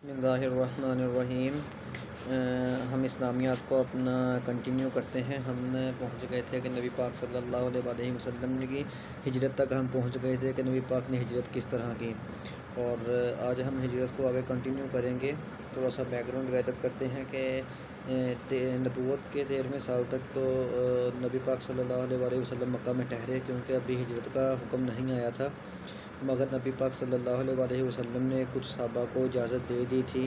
بسم اللہ الرحمن الرحیم۔ ہم اسلامیات کو اپنا کنٹینیو کرتے ہیں۔ ہم پہنچ گئے تھے کہ نبی پاک صلی اللہ علیہ وسلم کی ہجرت تک ہم پہنچ گئے تھے کہ نبی پاک نے ہجرت کس طرح کی، اور آج ہم ہجرت کو آگے کنٹینیو کریں گے۔ تھوڑا سا بیک گراؤنڈ ڈیولپ کرتے ہیں کہ نبوت کے 13ویں سال تک تو نبی پاک صلی اللہ علیہ وسلم مکہ میں ٹھہرے، کیونکہ ابھی ہجرت کا حکم نہیں آیا تھا، مگر نبی پاک صلی اللہ علیہ وسلم نے کچھ صحابہ کو اجازت دے دی تھی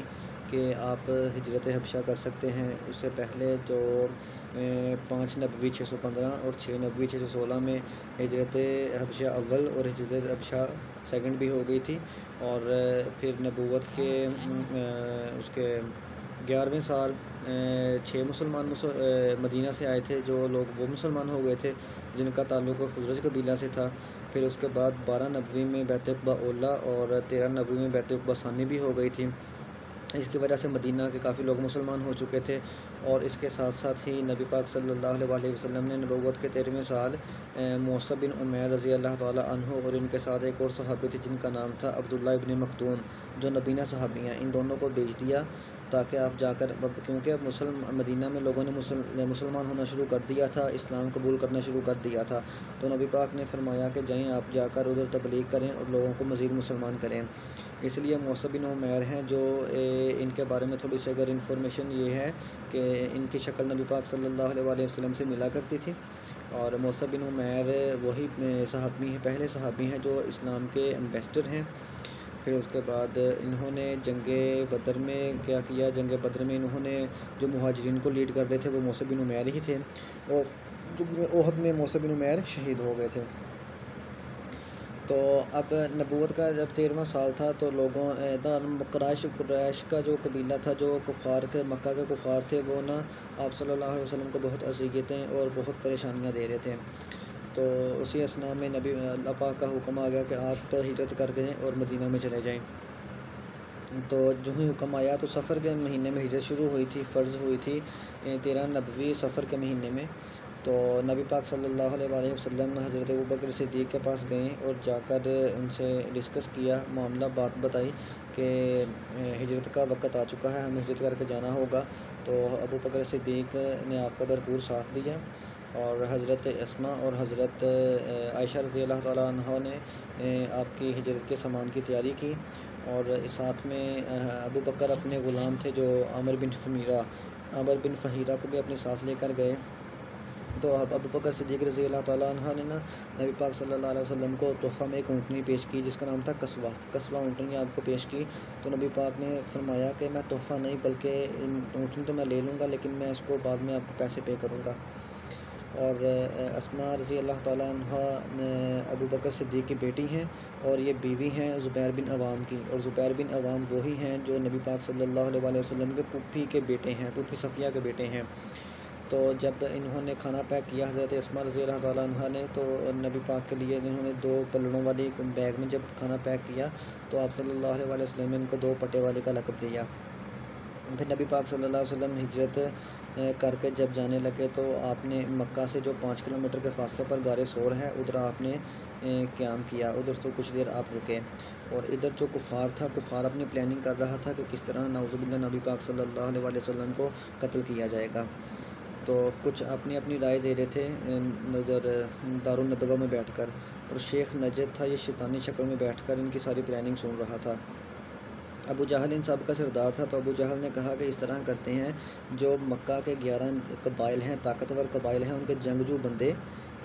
کہ آپ ہجرت حبشہ کر سکتے ہیں۔ اس سے پہلے جو 5 نبوی 615 اور 6 نبوی 616 میں ہجرت حبشہ اول اور ہجرت حبشہ سیکنڈ بھی ہو گئی تھی، اور پھر نبوت کے اس کے 11ویں سال 6 مسلمان مدینہ سے آئے تھے، جو لوگ وہ مسلمان ہو گئے تھے جن کا تعلق خزرج قبیلہ سے تھا۔ پھر اس کے بعد 12 نبوی میں بیعت عقبہ اولیٰ اور 13 نبوی میں بیعت عقبہ ثانی بھی ہو گئی تھی۔ اس کی وجہ سے مدینہ کے کافی لوگ مسلمان ہو چکے تھے، اور اس کے ساتھ ساتھ ہی نبی پاک صلی اللہ علیہ وسلم نے نبوت کے 13ویں سال موصب بن عمیر رضی اللہ تعالیٰ عنہ اور ان کے ساتھ ایک اور صحابی تھے جن کا نام تھا عبداللہ ابن مکتوم، جو نبینہ صحابی ہیں، ان دونوں کو بھیج دیا تاکہ آپ جا کر، کیونکہ مدینہ میں لوگوں نے مسلمان ہونا شروع کر دیا تھا، اسلام قبول کرنا شروع کر دیا تھا، تو نبی پاک نے فرمایا کہ جائیں آپ جا کر ادھر تبلیغ کریں اور لوگوں کو مزید مسلمان کریں۔ اس لیے موصب بن عمیر ہیں، جو ان کے بارے میں تھوڑی سی اگر انفارمیشن یہ ہے کہ ان کی شکل نبی پاک صلی اللہ علیہ وسلم سے ملا کرتی تھی، اور موصب بن عمیر وہی صحابی ہیں، پہلے صحابی ہیں جو اسلام کے ایمبیسڈر ہیں۔ پھر اس کے بعد انہوں نے جنگ بدر میں کیا کیا، جنگ بدر میں انہوں نے جو مہاجرین کو لیڈ کر رہے تھے وہ موصب بن عمیر ہی تھے، اور جنگ احد میں موصب بن عمیر شہید ہو گئے تھے۔ تو اب نبوت کا جب 13واں سال تھا تو لوگوں قریش کا جو قبیلہ تھا، جو کفار کے مکہ کے کفار تھے، وہ آپ صلی اللہ علیہ وسلم کو بہت اذیتیں اور بہت پریشانیاں دے رہے تھے۔ تو اسی اثناء میں اللہ پاک کا حکم آ گیا کہ آپ ہجرت کر گئے اور مدینہ میں چلے جائیں۔ تو جو ہی حکم آیا تو سفر کے مہینے میں ہجرت شروع ہوئی تھی، فرض ہوئی تھی 13 نبوی سفر کے مہینے میں۔ تو نبی پاک صلی اللہ علیہ وسلم حضرت ابوبکر صدیق کے پاس گئے اور جا کر ان سے ڈسکس کیا، معاملہ بات بتائی کہ ہجرت کا وقت آ چکا ہے، ہمیں ہجرت کر کے جانا ہوگا۔ تو ابوبکر صدیق نے آپ کا بھرپور ساتھ دیا، اور حضرت اسماء اور حضرت عائشہ رضی اللہ تعالیٰ عنہ نے آپ کی ہجرت کے سامان کی تیاری کی، اور ساتھ میں ابوبکر اپنے غلام تھے جو عامر بن فہیرہ کو بھی اپنے ساتھ لے کر گئے۔ تو ابوبکر صدیق رضی اللہ تعالیٰ عنہ نے نبی پاک صلی اللہ علیہ وسلم کو تحفہ میں ایک اونٹنی پیش کی جس کا نام تھا قصوہ اونٹنی آپ کو پیش کی۔ تو نبی پاک نے فرمایا کہ میں تحفہ نہیں بلکہ اونٹنی تو میں لے لوں گا، لیکن میں اس کو بعد میں آپ کو پیسے پے کروں گا۔ اور اسماء رضی اللہ تعالیٰ عنہ ابوبکر صدیق کی بیٹی ہیں، اور یہ بیوی ہیں زبیر بن عوام کی، اور زبیر بن عوام وہی ہیں جو نبی پاک صلی اللہ علیہ وسلم کے پھوپھی کے بیٹے ہیں، پھوپھی صفیہ کے بیٹے ہیں۔ تو جب انہوں نے کھانا پیک کیا حضرت اسماء رضی اللہ تعالیٰ عنہ نے، تو نبی پاک کے لیے انہوں نے 2 پلڑوں والی بیگ میں جب کھانا پیک کیا تو آپ صلی اللہ علیہ وسلم نے ان کو 2 پٹے والے کا لقب دیا۔ پھر نبی پاک صلی اللہ علیہ وسلم ہجرت کر کے جب جانے لگے تو آپ نے مکہ سے جو 5 کلومیٹر کے فاصلے پر غار ثور ہے ادھر آپ نے قیام کیا، ادھر تو کچھ دیر آپ رکے، اور ادھر جو کفار اپنی پلاننگ کر رہا تھا کہ کس طرح نعوذ باللہ نبی پاک صلی اللہ علیہ وسلم کو قتل کیا جائے گا۔ تو کچھ اپنی رائے دے رہے تھے ادھر دارالندوہ میں بیٹھ کر، اور شیخ نجد تھا، یہ شیطانی شکل میں بیٹھ کر ان کی ساری پلاننگ سن رہا تھا۔ ابو جہل ان سب کا سردار تھا، تو ابو جہل نے کہا کہ اس طرح کرتے ہیں، جو مکہ کے 11 قبائل ہیں، طاقتور قبائل ہیں، ان کے جنگجو بندے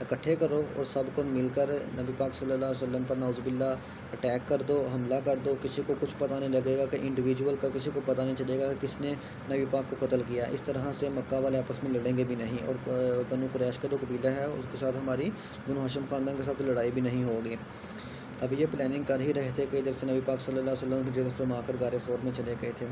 اکٹھے کرو اور سب کو مل کر نبی پاک صلی اللہ علیہ وسلم پر نعوذ باللہ اٹیک کر دو، حملہ کر دو، کسی کو کچھ پتہ نہیں لگے گا کہ انڈیویجول کا، کسی کو پتہ نہیں چلے گا کہ کس نے نبی پاک کو قتل کیا۔ اس طرح سے مکہ والے آپس میں لڑیں گے بھی نہیں، اور بنو قریش کا جو قبیلہ ہے اس کے ساتھ ہماری بنو ہاشم خاندان کے ساتھ لڑائی بھی نہیں ہوگی۔ اب یہ پلاننگ کر ہی رہے تھے کہ ادھر سے نبی پاک صلی اللہ علیہ وسلم ہجرت فرما کر غار ثور میں چلے گئے تھے۔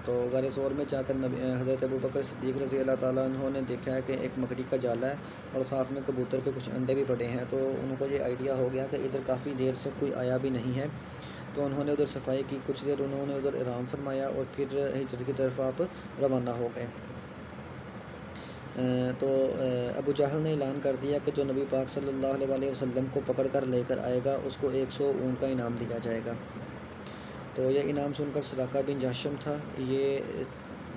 تو غار ثور میں جا کر حضرت ابوبکر صدیق رضی اللہ تعالیٰ عنہ نے دیکھا ہے کہ ایک مکڑی کا جالا ہے اور ساتھ میں کبوتر کے کچھ انڈے بھی پڑے ہیں، تو ان کو یہ آئیڈیا ہو گیا کہ ادھر کافی دیر سے کوئی آیا بھی نہیں ہے۔ تو انہوں نے ادھر صفائی کی، کچھ دیر انہوں نے ادھر آرام فرمایا، اور پھر ہجرت کی طرف آپ روانہ ہو گئے۔ تو ابو جہل نے اعلان کر دیا کہ جو نبی پاک صلی اللہ علیہ وسلم کو پکڑ کر لے کر آئے گا اس کو 100 اونٹ کا انعام دیا جائے گا۔ تو یہ انعام سن کر سراقہ بن جاشم تھا، یہ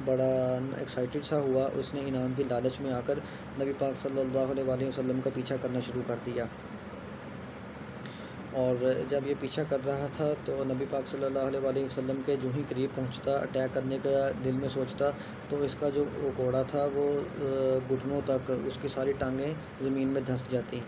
بڑا ایکسائٹڈ سا ہوا، اس نے انعام کی لالچ میں آ کر نبی پاک صلی اللہ علیہ وآلہ وسلم کا پیچھا کرنا شروع کر دیا۔ اور جب یہ پیچھا کر رہا تھا تو نبی پاک صلی اللہ علیہ وآلہ وسلم کے جو ہی قریب پہنچتا، اٹیک کرنے کا دل میں سوچتا، تو اس کا جو گھوڑا تھا وہ گھٹنوں تک، اس کی ساری ٹانگیں زمین میں دھنس جاتی۔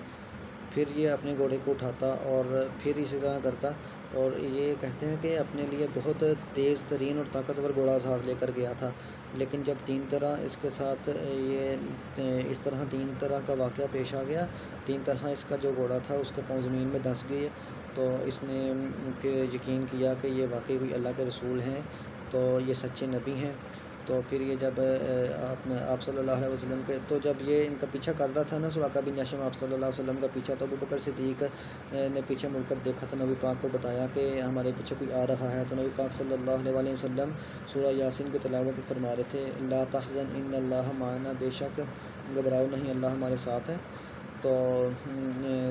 پھر یہ اپنے گھوڑے کو اٹھاتا اور پھر اسی طرح کرتا، اور یہ کہتے ہیں کہ اپنے لیے بہت تیز ترین اور طاقتور گھوڑا ساتھ لے کر گیا تھا، لیکن جب تین طرح اس کے ساتھ اس طرح تین طرح کا واقعہ پیش آ گیا، تین طرح اس کا جو گھوڑا تھا اس کے پاؤں زمین میں دھنس گئے، تو اس نے پھر یقین کیا کہ یہ واقعی کوئی اللہ کے رسول ہیں، تو یہ سچے نبی ہیں۔ تو پھر یہ جب آپ صلی اللہ علیہ وسلم کے، تو جب یہ ان کا پیچھا کر رہا تھا نا سراقہ بن جاشم آپ صلی اللہ علیہ وسلم کا پیچھا، تو ابوبکر صدیق نے پیچھے مڑ کر دیکھا تو نبی پاک کو بتایا کہ ہمارے پیچھے کوئی آ رہا ہے، تو نبی پاک صلی اللہ علیہ وآلہ وسلم سورہ یاسین کی تلاوت فرما رہے تھے، لا تحزن ان اللہ معنا، بے شک گھبراؤ نہیں، اللہ ہمارے ساتھ ہے۔ تو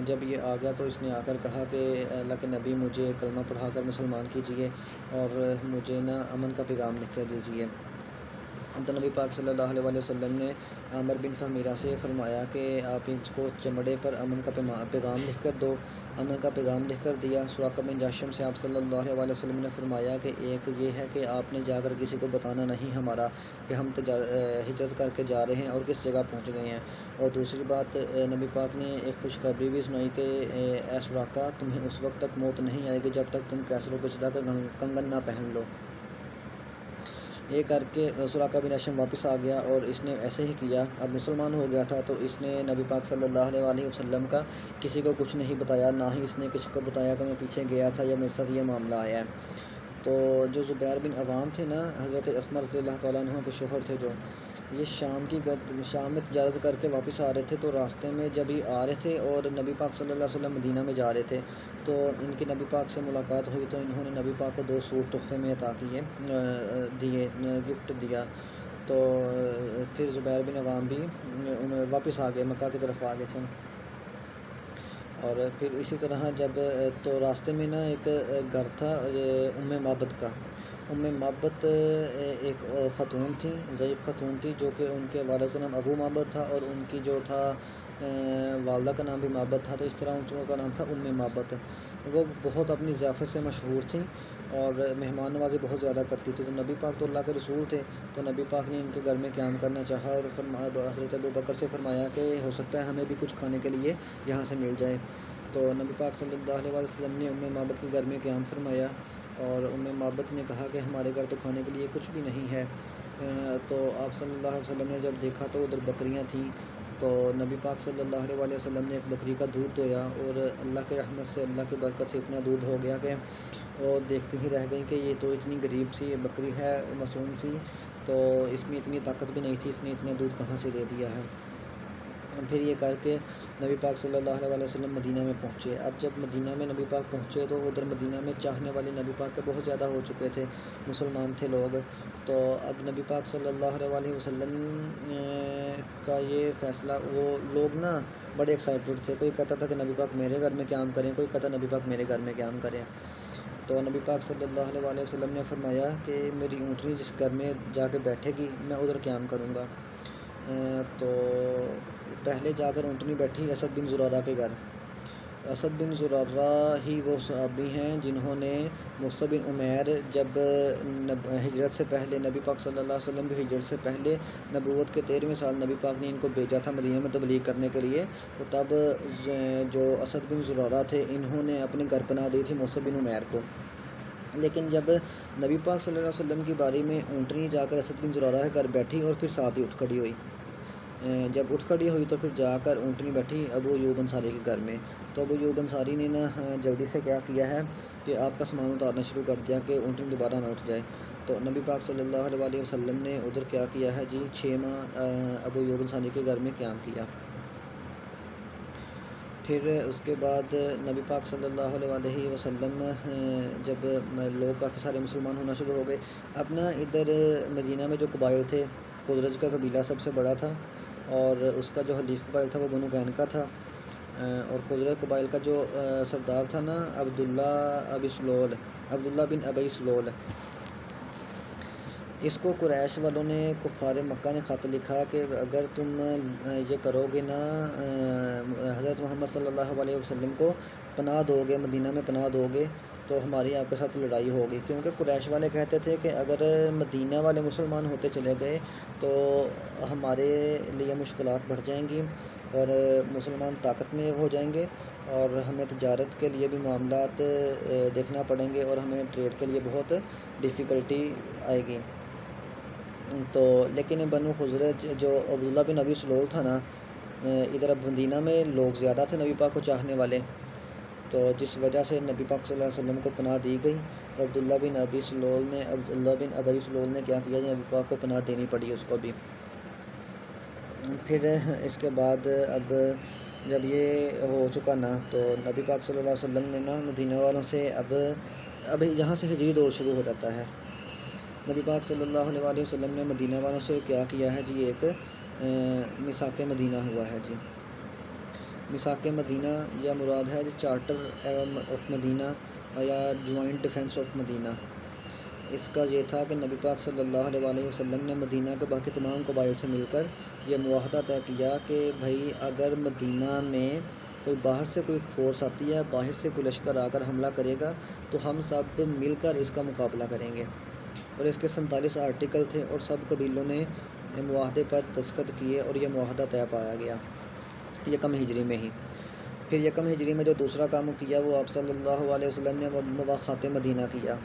جب یہ آ گیا تو اس نے آ کر کہا کہ اللہ کے نبی مجھے کلمہ پڑھا کر مسلمان کیجئے اور مجھے نا امن کا پیغام لکھ کے دیجئے۔ تو نبی پاک صلی اللہ علیہ وآلہ وسلم نے عامر بن فہمیرہ سے فرمایا کہ آپ اس کو چمڑے پر امن کا پیغام لکھ کر دو۔ امن کا پیغام لکھ کر دیا۔ سراقہ بن جاشم سے آپ صلی اللہ علیہ وآلہ وسلم نے فرمایا کہ ایک یہ ہے کہ آپ نے جا کر کسی کو بتانا نہیں ہمارا کہ ہم ہجرت کر کے جا رہے ہیں اور کس جگہ پہنچ گئے ہیں، اور دوسری بات نبی پاک نے ایک خوشخبری بھی سنائی کہ اے سراقہ، تمہیں اس وقت تک موت نہیں آئے گی جب تک تم کیسر و کسریٰ کا کنگن نہ پہن لو۔ یہ کر کے سراقہ بن جاشم واپس آ گیا اور اس نے ایسے ہی کیا، اب مسلمان ہو گیا تھا، تو اس نے نبی پاک صلی اللہ علیہ وآلہ وسلم کا کسی کو کچھ نہیں بتایا، نہ ہی اس نے کسی کو بتایا کہ میں پیچھے گیا تھا یا میرے ساتھ یہ معاملہ آیا ہے۔ تو جو زبیر بن عوام تھے نا، حضرت اسماء رضی اللہ تعالیٰ عنہ کے شوہر تھے، جو یہ شام میں تجارت کر کے واپس آ رہے تھے، تو راستے میں جب ہی آ رہے تھے اور نبی پاک صلی اللہ علیہ وسلم مدینہ میں جا رہے تھے، تو ان کی نبی پاک سے ملاقات ہوئی، تو انہوں نے نبی پاک کو 2 سوٹ تحفے میں عطا دیے، گفٹ دیا۔ تو پھر زبیر بن عوام بھی واپس آ گئے، مکہ کی طرف آ گئے تھے۔ اور پھر اسی طرح جب تو راستے میں نا ایک گھر تھا ام معبد کا۔ ام معبد ایک خاتون تھی، ضعیف خاتون تھی، جو کہ ان کے والد کا نام ابو معبد تھا اور ان کی جو تھا والدہ کا نام بھی معبد تھا، تو اس طرح ان کا نام تھا ام معبد۔ وہ بہت اپنی ضیافت سے مشہور تھیں اور مہمان نوازی بہت زیادہ کرتی تھی، تو نبی پاک تو اللہ کے رسول تھے، تو نبی پاک نے ان کے گھر میں قیام کرنا چاہا اور حضرت ابوبکر سے فرمایا کہ ہو سکتا ہے ہمیں بھی کچھ کھانے کے لیے یہاں سے مل جائے۔ تو نبی پاک صلی اللہ علیہ وسلم نے ام معبد کے گھر میں قیام فرمایا، اور ام معبد نے کہا کہ ہمارے گھر تو کھانے کے لیے کچھ بھی نہیں ہے۔ تو آپ صلی اللہ علیہ وسلم نے جب دیکھا تو ادھر بکریاں تھیں، تو نبی پاک صلی اللہ علیہ وآلہ وسلم نے ایک بکری کا دودھ دویا، اور اللہ کے رحمت سے، اللہ کی برکت سے اتنا دودھ ہو گیا کہ وہ دیکھتی ہی رہ گئیں کہ یہ تو اتنی غریب سی بکری ہے، معصوم سی، تو اس میں اتنی طاقت بھی نہیں تھی، اس نے اتنا دودھ کہاں سے دے دیا ہے۔ پھر یہ کر کے نبی پاک صلی اللہ علیہ وسلم مدینہ میں پہنچے۔ اب جب مدینہ میں نبی پاک پہنچے تو ادھر مدینہ میں چاہنے والے نبی پاک کے بہت زیادہ ہو چکے تھے، مسلمان تھے لوگ، تو اب نبی پاک صلی اللہ علیہ وسلم کا یہ فیصلہ، وہ لوگ نا بڑے ایکسائٹڈ تھے، کوئی کہتا تھا کہ نبی پاک میرے گھر میں قیام کریں، کوئی کہتا نبی پاک میرے گھر میں قیام کریں۔ تو نبی پاک صلی اللہ علیہ وسلم نے فرمایا کہ میری اونٹنی جس گھر میں جا کے بیٹھے گی میں ادھر قیام کروں گا۔ تو پہلے جا کر اونٹنی بیٹھی اسد بن زرارہ کے گھر۔ اسد بن زرارہ ہی وہ صحابی ہیں جنہوں نے مصعب بن عمیر جب ہجرت سے پہلے، نبی پاک صلی اللہ علیہ وسلم کی ہجرت سے پہلے نبوت کے 13ویں سال نبی پاک نے ان کو بھیجا تھا مدینہ میں تبلیغ کرنے کے لیے، تو تب جو اسد بن زرارہ تھے انہوں نے اپنے گھر پناہ دی تھی مصعب بن عمیر کو، لیکن جب نبی پاک صلی اللہ علیہ وسلم کی باری میں اونٹنی جا کر اسد بن زرارہ کے گھر بیٹھی اور پھر ساتھ ہی اٹھ کھڑی ہوئی، جب اٹھ کھڑی ہوئی تو پھر جا کر اونٹنی بیٹھی ابو ایوب انصاری کے گھر میں، تو ابو ایوب انصاری نے نا جلدی سے کیا کیا ہے کہ آپ کا سامان اتارنا شروع کر دیا کہ اونٹنی دوبارہ نہ اٹھ جائے۔ تو نبی پاک صلی اللہ علیہ وآلہ وسلم نے ادھر کیا کیا ہے جی، 6 ماہ ابو ایوب انصاری کے گھر میں قیام کیا۔ پھر اس کے بعد نبی پاک صلی اللہ علیہ وآلہ وسلم جب لوگ کافی سارے مسلمان ہونا شروع ہو گئے، اپنا ادھر مدینہ میں جو قبائل تھے، خزرج کا قبیلہ سب سے بڑا تھا اور اس کا جو حلیف قبائل تھا وہ بنو قینقاع تھا، اور خزرج قبائل کا جو سردار تھا نا عبداللہ ابی سلول، عبداللہ بن ابی سلول، اس کو قریش والوں نے، کفار مکہ نے خط لکھا کہ اگر تم یہ کرو گے نا، حضرت محمد صلی اللہ علیہ وسلم کو پناہ دو گے، مدینہ میں پناہ دو گے، تو ہماری آپ کے ساتھ لڑائی ہوگی، کیونکہ قریش والے کہتے تھے کہ اگر مدینہ والے مسلمان ہوتے چلے گئے تو ہمارے لیے مشکلات بڑھ جائیں گی اور مسلمان طاقت میں ہو جائیں گے اور ہمیں تجارت کے لیے بھی معاملات دیکھنا پڑیں گے اور ہمیں ٹریڈ کے لیے بہت ڈیفیکلٹی آئے گی۔ تو لیکن بنو خزرج جو عبداللہ بن ابی سلول تھا نا، ادھر اب مدینہ میں لوگ زیادہ تھے نبی پاک کو چاہنے والے، تو جس وجہ سے نبی پاک صلی اللہ علیہ وسلم کو پناہ دی گئی، اور عبداللہ بن ابی سلول نے کیا کیا، نبی پاک کو پناہ دینی پڑی اس کو بھی۔ پھر اس کے بعد اب جب یہ ہو چکا نا، تو نبی پاک صلی اللہ علیہ وسلم نے نا مدینہ والوں سے اب یہاں سے ہجری دور شروع ہو جاتا ہے۔ نبی پاک صلی اللہ علیہ وسلم نے مدینہ والوں سے کیا کیا ہے جی، ایک میثاق مدینہ ہوا ہے جی۔ میثاق مدینہ یا مراد ہے چارٹر آف مدینہ یا جوائنٹ ڈیفنس آف مدینہ۔ اس کا یہ تھا کہ نبی پاک صلی اللہ علیہ وسلم نے مدینہ کے باقی تمام قبائل سے مل کر یہ معاہدہ طے کیا کہ بھائی اگر مدینہ میں کوئی باہر سے کوئی فورس آتی ہے، باہر سے کوئی لشکر آ کر حملہ کرے گا تو ہم سب مل کر اس کا مقابلہ کریں گے، اور اس کے 47 آرٹیکل تھے اور سب قبیلوں نے معاہدے پر دستخط کیے اور یہ معاہدہ طے پایا گیا یکم ہجری میں ہی۔ پھر یکم ہجری میں جو دوسرا کام کیا وہ آپ صلی اللہ علیہ وسلم نے مواخات مدینہ کیا،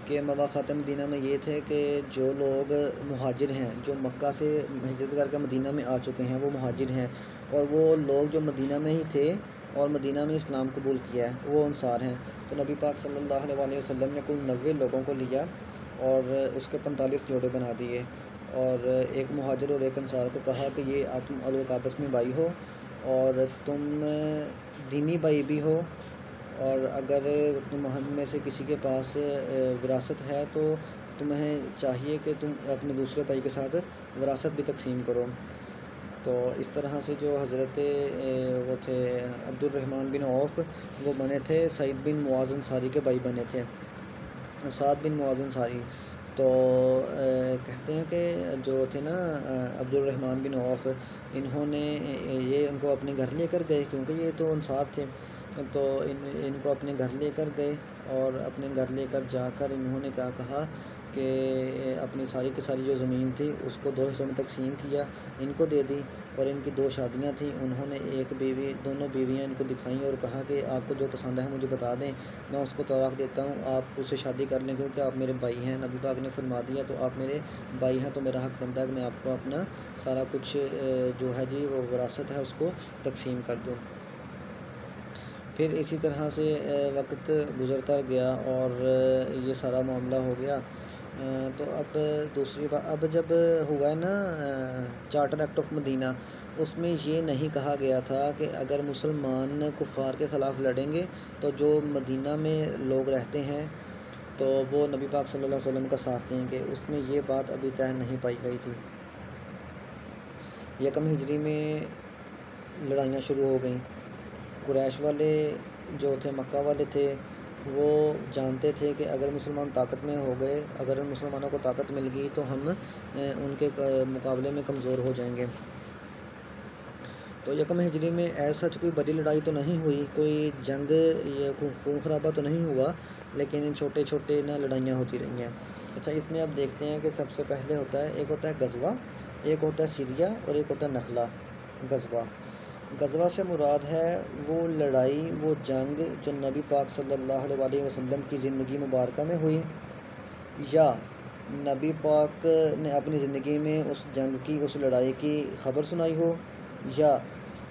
کہ مواخات مدینہ میں یہ تھے کہ جو لوگ مہاجر ہیں، جو مکہ سے ہجرت کر کے مدینہ میں آ چکے ہیں وہ مہاجر ہیں، اور وہ لوگ جو مدینہ میں ہی تھے اور مدینہ میں اسلام قبول کیا ہے وہ انصار ہیں۔ تو نبی پاک صلی اللہ علیہ وسلم نے کل 90 لوگوں کو لیا اور اس کے 45 جوڑے بنا دیے، اور ایک مہاجر اور ایک انصار کو کہا کہ یہ تم لوگ آپس میں بھائی ہو اور تم دینی بھائی بھی ہو، اور اگر تم ہم میں سے کسی کے پاس وراثت ہے تو تمہیں چاہیے کہ تم اپنے دوسرے بھائی کے ساتھ وراثت بھی تقسیم کرو۔ تو اس طرح سے جو حضرت وہ تھے عبد الرحمن بن عوف، وہ بنے تھے سعید بن معاذ انصاری کے بھائی بنے تھے، سعد بن معاذ انصاری۔ تو کہتے ہیں کہ جو تھے نا عبد الرحمن بن عوف، انہوں نے ان کو اپنے گھر لے کر گئے، کیونکہ یہ تو انصار تھے، تو ان کو اپنے گھر لے کر گئے، اور اپنے گھر لے کر جا کر انہوں نے کیا کہا کہ اپنی ساری کی ساری جو زمین تھی اس کو 2 حصوں میں تقسیم کیا، ان کو دے دی، اور ان کی 2 شادیاں تھیں، انہوں نے ایک بیوی، دونوں بیویاں ان کو دکھائیں اور کہا کہ آپ کو جو پسند ہے مجھے بتا دیں، میں اس کو طلاق دیتا ہوں، آپ اس سے شادی کر لیں کیونکہ آپ میرے بھائی ہیں۔ نبی پاک نے فرما دیا تو آپ میرے بھائی ہیں تو میرا حق بنتا ہے کہ میں آپ کو اپنا سارا کچھ جو ہے جی وہ وراثت ہے اس کو تقسیم کر دوں۔ پھر اسی طرح سے وقت گزرتا گیا اور یہ سارا معاملہ ہو گیا۔ تو اب دوسری بات، اب جب ہوا ہے نا چارٹر ایکٹ آف مدینہ، اس میں یہ نہیں کہا گیا تھا کہ اگر مسلمان کفار کے خلاف لڑیں گے تو جو مدینہ میں لوگ رہتے ہیں تو وہ نبی پاک صلی اللہ علیہ وسلم کا ساتھ دیں گے، اس میں یہ بات ابھی طے نہیں پائی گئی تھی۔ یکم ہجری میں لڑائیاں شروع ہو گئیں۔ قریش والے جو تھے، مکہ والے تھے، وہ جانتے تھے کہ اگر مسلمان طاقت میں ہو گئے، اگر مسلمانوں کو طاقت مل گئی تو ہم ان کے مقابلے میں کمزور ہو جائیں گے۔ تو یکم ہجری میں ایسا کوئی بڑی لڑائی تو نہیں ہوئی، کوئی جنگ یا خون خرابہ تو نہیں ہوا، لیکن چھوٹے چھوٹے نا لڑائیاں ہوتی رہی ہیں۔ اچھا، اس میں آپ دیکھتے ہیں کہ سب سے پہلے ہوتا ہے، ایک ہوتا ہے غزوہ، ایک ہوتا ہے سیریا، اور ایک ہوتا ہے نخلا۔ غزوہ سے مراد ہے وہ لڑائی، وہ جنگ جو نبی پاک صلی اللہ علیہ وسلم کی زندگی مبارکہ میں ہوئی، یا نبی پاک نے اپنی زندگی میں اس جنگ کی، اس لڑائی کی خبر سنائی ہو، یا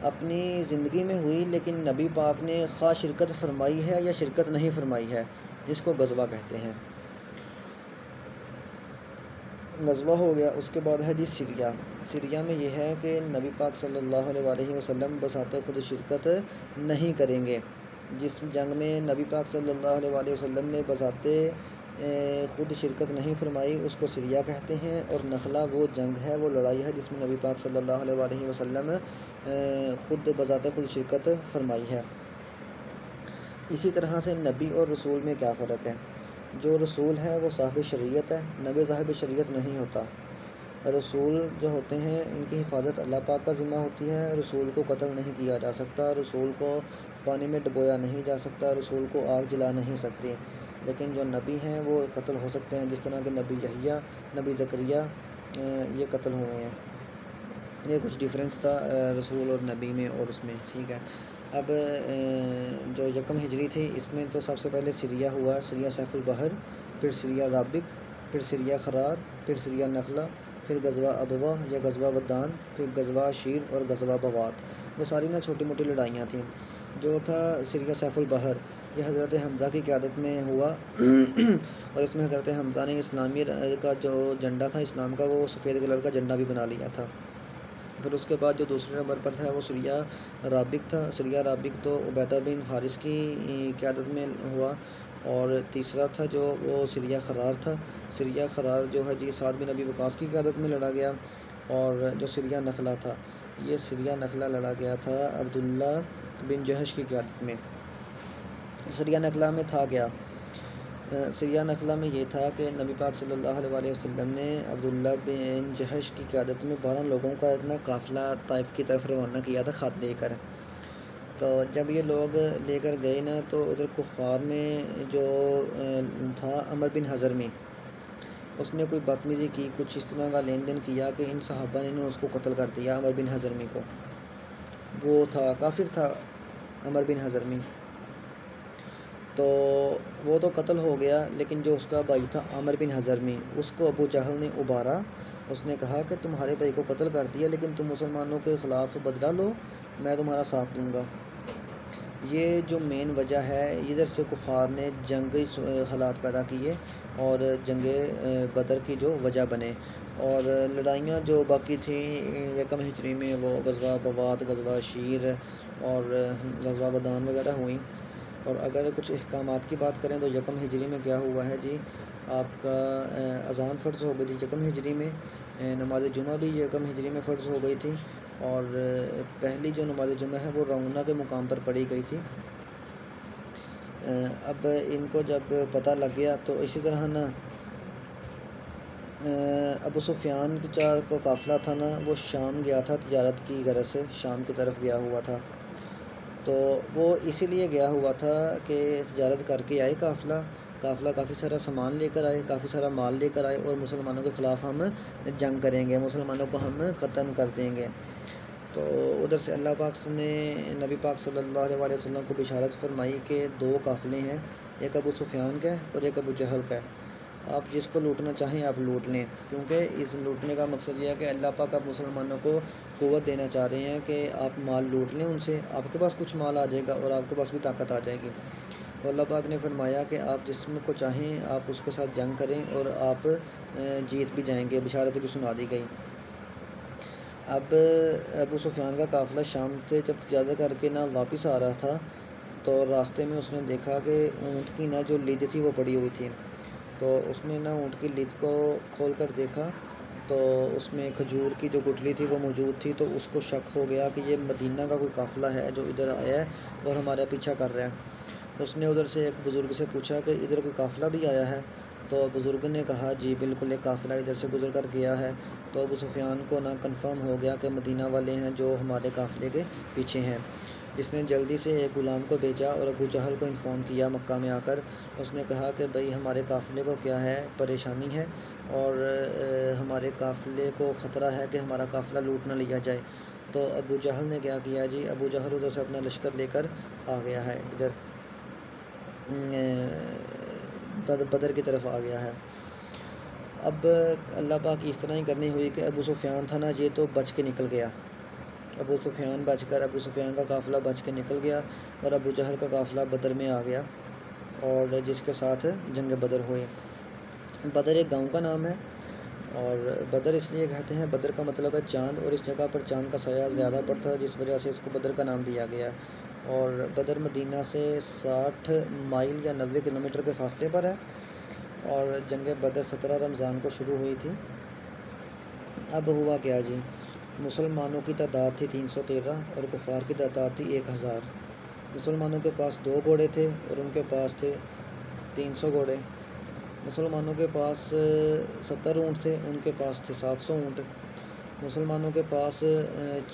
اپنی زندگی میں ہوئی لیکن نبی پاک نے خواہ شرکت فرمائی ہے یا شرکت نہیں فرمائی ہے، جس کو غزوہ کہتے ہیں۔ غزوہ ہو گیا، اس کے بعد ہے جی سیریا۔ سیریا میں یہ ہے کہ نبی پاک صلی اللہ علیہ وسلم بذات خود شرکت نہیں کریں گے۔ جس جنگ میں نبی پاک صلی اللہ علیہ وسلم نے بذات خود شرکت نہیں فرمائی اس کو سیریا کہتے ہیں، اور نخلا وہ جنگ ہے، وہ لڑائی ہے جس میں نبی پاک صلی اللہ علیہ وسلم خود بذات خود شرکت فرمائی ہے۔ اسی طرح سے نبی اور رسول میں کیا فرق ہے؟ جو رسول ہے وہ صاحب شریعت ہے، نبی صاحب شریعت نہیں ہوتا۔ رسول جو ہوتے ہیں ان کی حفاظت اللہ پاک کا ذمہ ہوتی ہے، رسول کو قتل نہیں کیا جا سکتا، رسول کو پانی میں ڈبویا نہیں جا سکتا، رسول کو آگ جلا نہیں سکتی، لیکن جو نبی ہیں وہ قتل ہو سکتے ہیں، جس طرح کہ نبی یحییٰ، نبی زکریا یہ قتل ہوئے ہیں۔ یہ کچھ ڈیفرنس تھا رسول اور نبی میں اور اس میں، ٹھیک ہے۔ اب جو یکم ہجری تھی اس میں تو سب سے پہلے سریہ ہوا، سریہ سیف البحر، پھر سریہ رابق، پھر سریہ خرار، پھر سریہ نخلہ، پھر غزوہ ابوا یا غزوہ ودان، پھر غزوہ شیر اور غزوہ بوات۔ یہ ساری نا چھوٹی موٹی لڑائیاں تھیں۔ جو تھا سریہ سیف البحر، یہ حضرت حمزہ کی قیادت میں ہوا اور اس میں حضرت حمزہ نے اسلامی کا جو جھنڈا تھا اسلام کا وہ سفید کلر کا جھنڈا بھی بنا لیا تھا۔ پھر اس کے بعد جو دوسرے نمبر پر تھا وہ سریہ رابق تھا۔ سریہ رابق تو عبیدہ بن حارث کی قیادت میں ہوا، اور تیسرا تھا جو وہ سریہ خرار تھا۔ سریہ خرار جو ہے جی سعد بن ابی وقاص کی قیادت میں لڑا گیا، اور جو سریہ نخلہ تھا یہ سریہ نخلہ لڑا گیا تھا عبداللہ بن جہش کی قیادت میں۔ سریہ نخلہ میں تھا کیا؟ سریہ نخلہ میں یہ تھا کہ نبی پاک صلی اللہ علیہ وآلہ وسلم نے عبداللہ بن جہش کی قیادت میں 12 لوگوں کا ایک قافلہ طائف کی طرف روانہ کیا تھا خط دے کر۔ تو جب یہ لوگ لے کر گئے نا تو ادھر کفار میں جو تھا عمر بن حضرمی، اس نے کوئی بدتمیزی کی، کچھ اس طرح کا لین دین کیا کہ ان صحابہ نے اس کو قتل کر دیا، عمر بن حضرمی کو۔ وہ تھا کافر تھا عمر بن حضرمی، تو وہ تو قتل ہو گیا، لیکن جو اس کا بھائی تھا عامر بن حضرمی اس کو ابو جہل نے ابھارا۔ اس نے کہا کہ تمہارے بھائی کو قتل کر دیا لیکن تم مسلمانوں کے خلاف بدلہ لو، میں تمہارا ساتھ دوں گا۔ یہ جو مین وجہ ہے، ادھر سے کفار نے جنگی حالات پیدا کیے اور جنگ بدر کی جو وجہ بنے، اور لڑائیاں جو باقی تھیں یکم ہجری میں وہ غزوہ بوات، غزوہ شیر اور غزوہ بدان وغیرہ ہوئیں۔ اور اگر کچھ احکامات کی بات کریں تو یکم ہجری میں کیا ہوا ہے جی، آپ کا اذان فرض ہو گئی تھی یکم ہجری میں، نماز جمعہ بھی یکم ہجری میں فرض ہو گئی تھی، اور پہلی جو نماز جمعہ ہے وہ رونا کے مقام پر پڑھی گئی تھی۔ اب ان کو جب پتہ لگ گیا تو اسی طرح نا ابو سفیان کا قافلہ تھا نا وہ شام گیا تھا تجارت کی غرض سے، شام کی طرف گیا ہوا تھا، تو وہ اسی لیے گیا ہوا تھا کہ تجارت کر کے آئے قافلہ کافی سارا سامان لے کر آئے، کافی سارا مال لے کر آئے، اور مسلمانوں کے خلاف ہم جنگ کریں گے، مسلمانوں کو ہم ختم کر دیں گے۔ تو ادھر سے اللہ پاک نے نبی پاک صلی اللہ علیہ وآلہ وسلم کو بشارت فرمائی کہ 2 قافلے ہیں، ایک ابو سفیان کا ہے اور ایک ابو جہل کا ہے، آپ جس کو لوٹنا چاہیں آپ لوٹ لیں، کیونکہ اس لوٹنے کا مقصد یہ ہے کہ اللہ پاک اب مسلمانوں کو قوت دینا چاہ رہے ہیں کہ آپ مال لوٹ لیں ان سے، آپ کے پاس کچھ مال آ جائے گا اور آپ کے پاس بھی طاقت آ جائے گی۔ تو اللہ پاک نے فرمایا کہ آپ جس کو چاہیں آپ اس کے ساتھ جنگ کریں اور آپ جیت بھی جائیں گے، بشارت بھی سنا دی گئی۔ اب ابو سفیان کا قافلہ شام سے جب تجارت کر کے واپس آ رہا تھا تو راستے میں اس نے دیکھا کہ اونٹ کی جو لد تھی وہ پڑی ہوئی تھی، تو اس نے اونٹ کی لد کو کھول کر دیکھا تو اس میں کھجور کی جو گٹلی تھی وہ موجود تھی، تو اس کو شک ہو گیا کہ یہ مدینہ کا کوئی قافلہ ہے جو ادھر آیا ہے اور ہمارا پیچھا کر رہا ہے۔ اس نے ادھر سے ایک بزرگ سے پوچھا کہ ادھر کوئی قافلہ بھی آیا ہے، تو بزرگ نے کہا جی بالکل ایک قافلہ ادھر سے گزر کر گیا ہے۔ تو ابو سفیان کو کنفرم ہو گیا کہ مدینہ والے ہیں جو ہمارے قافلے کے پیچھے ہیں۔ اس نے جلدی سے ایک غلام کو بھیجا اور ابو جہل کو انفارم کیا مکہ میں آ کر، اس نے کہا کہ بھئی ہمارے قافلے کو کیا ہے، پریشانی ہے، اور ہمارے قافلے کو خطرہ ہے کہ ہمارا قافلہ لوٹ نہ لیا جائے۔ تو ابو جہل نے کیا کیا جی، ابو جہل ادھر سے اپنا لشکر لے کر آ گیا ہے، ادھر بدر کی طرف آ گیا ہے۔ اب اللہ پاک کی اس طرح ہی کرنی ہوئی کہ ابو سفیان تھا نا یہ تو بچ کے نکل گیا، ابو سفیان کا قافلہ بچ کے نکل گیا، اور ابو جہل کا قافلہ بدر میں آ گیا، اور جس کے ساتھ جنگ بدر ہوئی۔ بدر ایک گاؤں کا نام ہے، اور بدر اس لیے کہتے ہیں، بدر کا مطلب ہے چاند، اور اس جگہ پر چاند کا سایہ زیادہ پڑتا ہے جس وجہ سے اس کو بدر کا نام دیا گیا ہے۔ اور بدر مدینہ سے 60 مائل یا 90 کلومیٹر کے فاصلے پر ہے، اور جنگ بدر 17 رمضان کو شروع ہوئی تھی۔ اب ہوا کیا جی، مسلمانوں کی تعداد تھی 313 اور کفار کی تعداد تھی 1000، مسلمانوں کے پاس 2 گھوڑے تھے اور ان کے پاس تھے 300 گھوڑے۔ مسلمانوں کے پاس 70 اونٹ تھے، ان کے پاس تھے 700 اونٹ۔ مسلمانوں کے پاس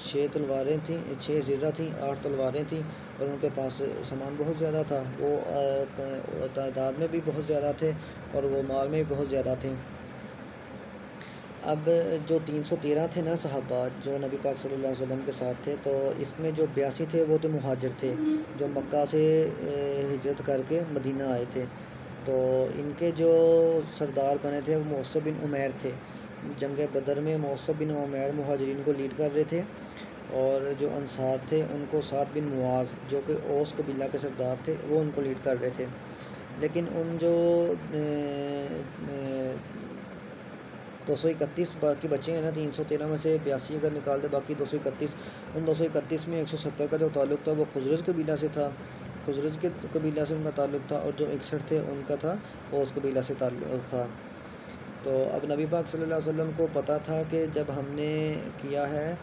6 تلواریں تھیں، 6 زرہ تھیں، 8 تلواریں تھیں، اور ان کے پاس سامان بہت زیادہ تھا، وہ تعداد میں بھی بہت زیادہ تھے اور وہ مال میں بھی بہت زیادہ تھے۔ اب جو 313 تھے نا صحابہ جو نبی پاک صلی اللہ علیہ وسلم کے ساتھ تھے، تو اس میں جو 82 تھے وہ تو مہاجر تھے جو مکہ سے ہجرت کر کے مدینہ آئے تھے۔ تو ان کے جو سردار بنے تھے وہ موصب بن عمیر تھے۔ جنگ بدر میں موصب بن عمیر مہاجرین کو لیڈ کر رہے تھے، اور جو انصار تھے ان کو سعد بن معاذ جو کہ اوس قبیلہ کے سردار تھے وہ ان کو لیڈ کر رہے تھے۔ لیکن ان جو 231 باقی بچے ہیں نا، 313 میں سے 82 اگر نکال دے باقی 231، ان 231 میں 170 کا جو تعلق تھا وہ خزرج قبیلہ سے تھا، خزرج کے قبیلہ سے ان کا تعلق تھا، اور جو 61 تھے ان کا تھا اوس قبیلہ سے تعلق تھا۔ تو اب نبی پاک صلی اللہ علیہ وسلم کو پتہ تھا کہ جب ہم نے کیا ہے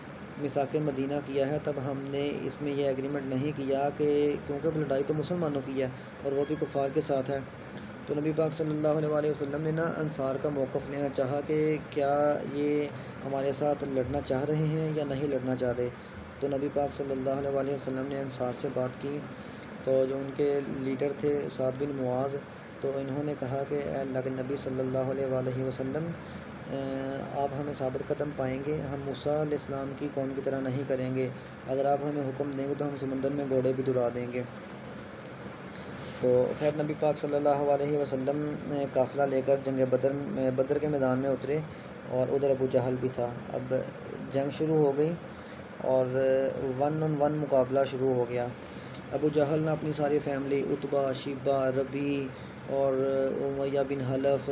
میثاق مدینہ کیا ہے، تب ہم نے اس میں یہ ایگریمنٹ نہیں کیا کہ کیونکہ لڑائی تو مسلمانوں کی ہے اور وہ بھی کفار کے ساتھ ہے۔ تو نبی پاک صلی اللہ علیہ وسلم نے انصار کا موقف لینا چاہا کہ کیا یہ ہمارے ساتھ لڑنا چاہ رہے ہیں یا نہیں لڑنا چاہ رہے۔ تو نبی پاک صلی اللہ علیہ وسلم نے انصار سے بات کی، تو جو ان کے لیڈر تھے سعد بن معاذ، تو انہوں نے کہا کہ اے اللہ کے نبی صلی اللہ علیہ وسلم، آپ ہمیں ثابت قدم پائیں گے، ہم موسیٰ علیہ السلام کی قوم کی طرح نہیں کریں گے، اگر آپ ہمیں حکم دیں گے تو ہم سمندر میں گھوڑے بھی دوڑا دیں گے۔ تو خیر نبی پاک صلی اللہ علیہ وسلم قافلہ لے کر جنگ بدر کے میدان میں اترے، اور ادھر ابو جہل بھی تھا۔ اب جنگ شروع ہو گئی اور 1 on 1 مقابلہ شروع ہو گیا۔ ابو جہل نے اپنی ساری فیملی عتبہ، شیبہ، ربی اور امیہ بن حلف،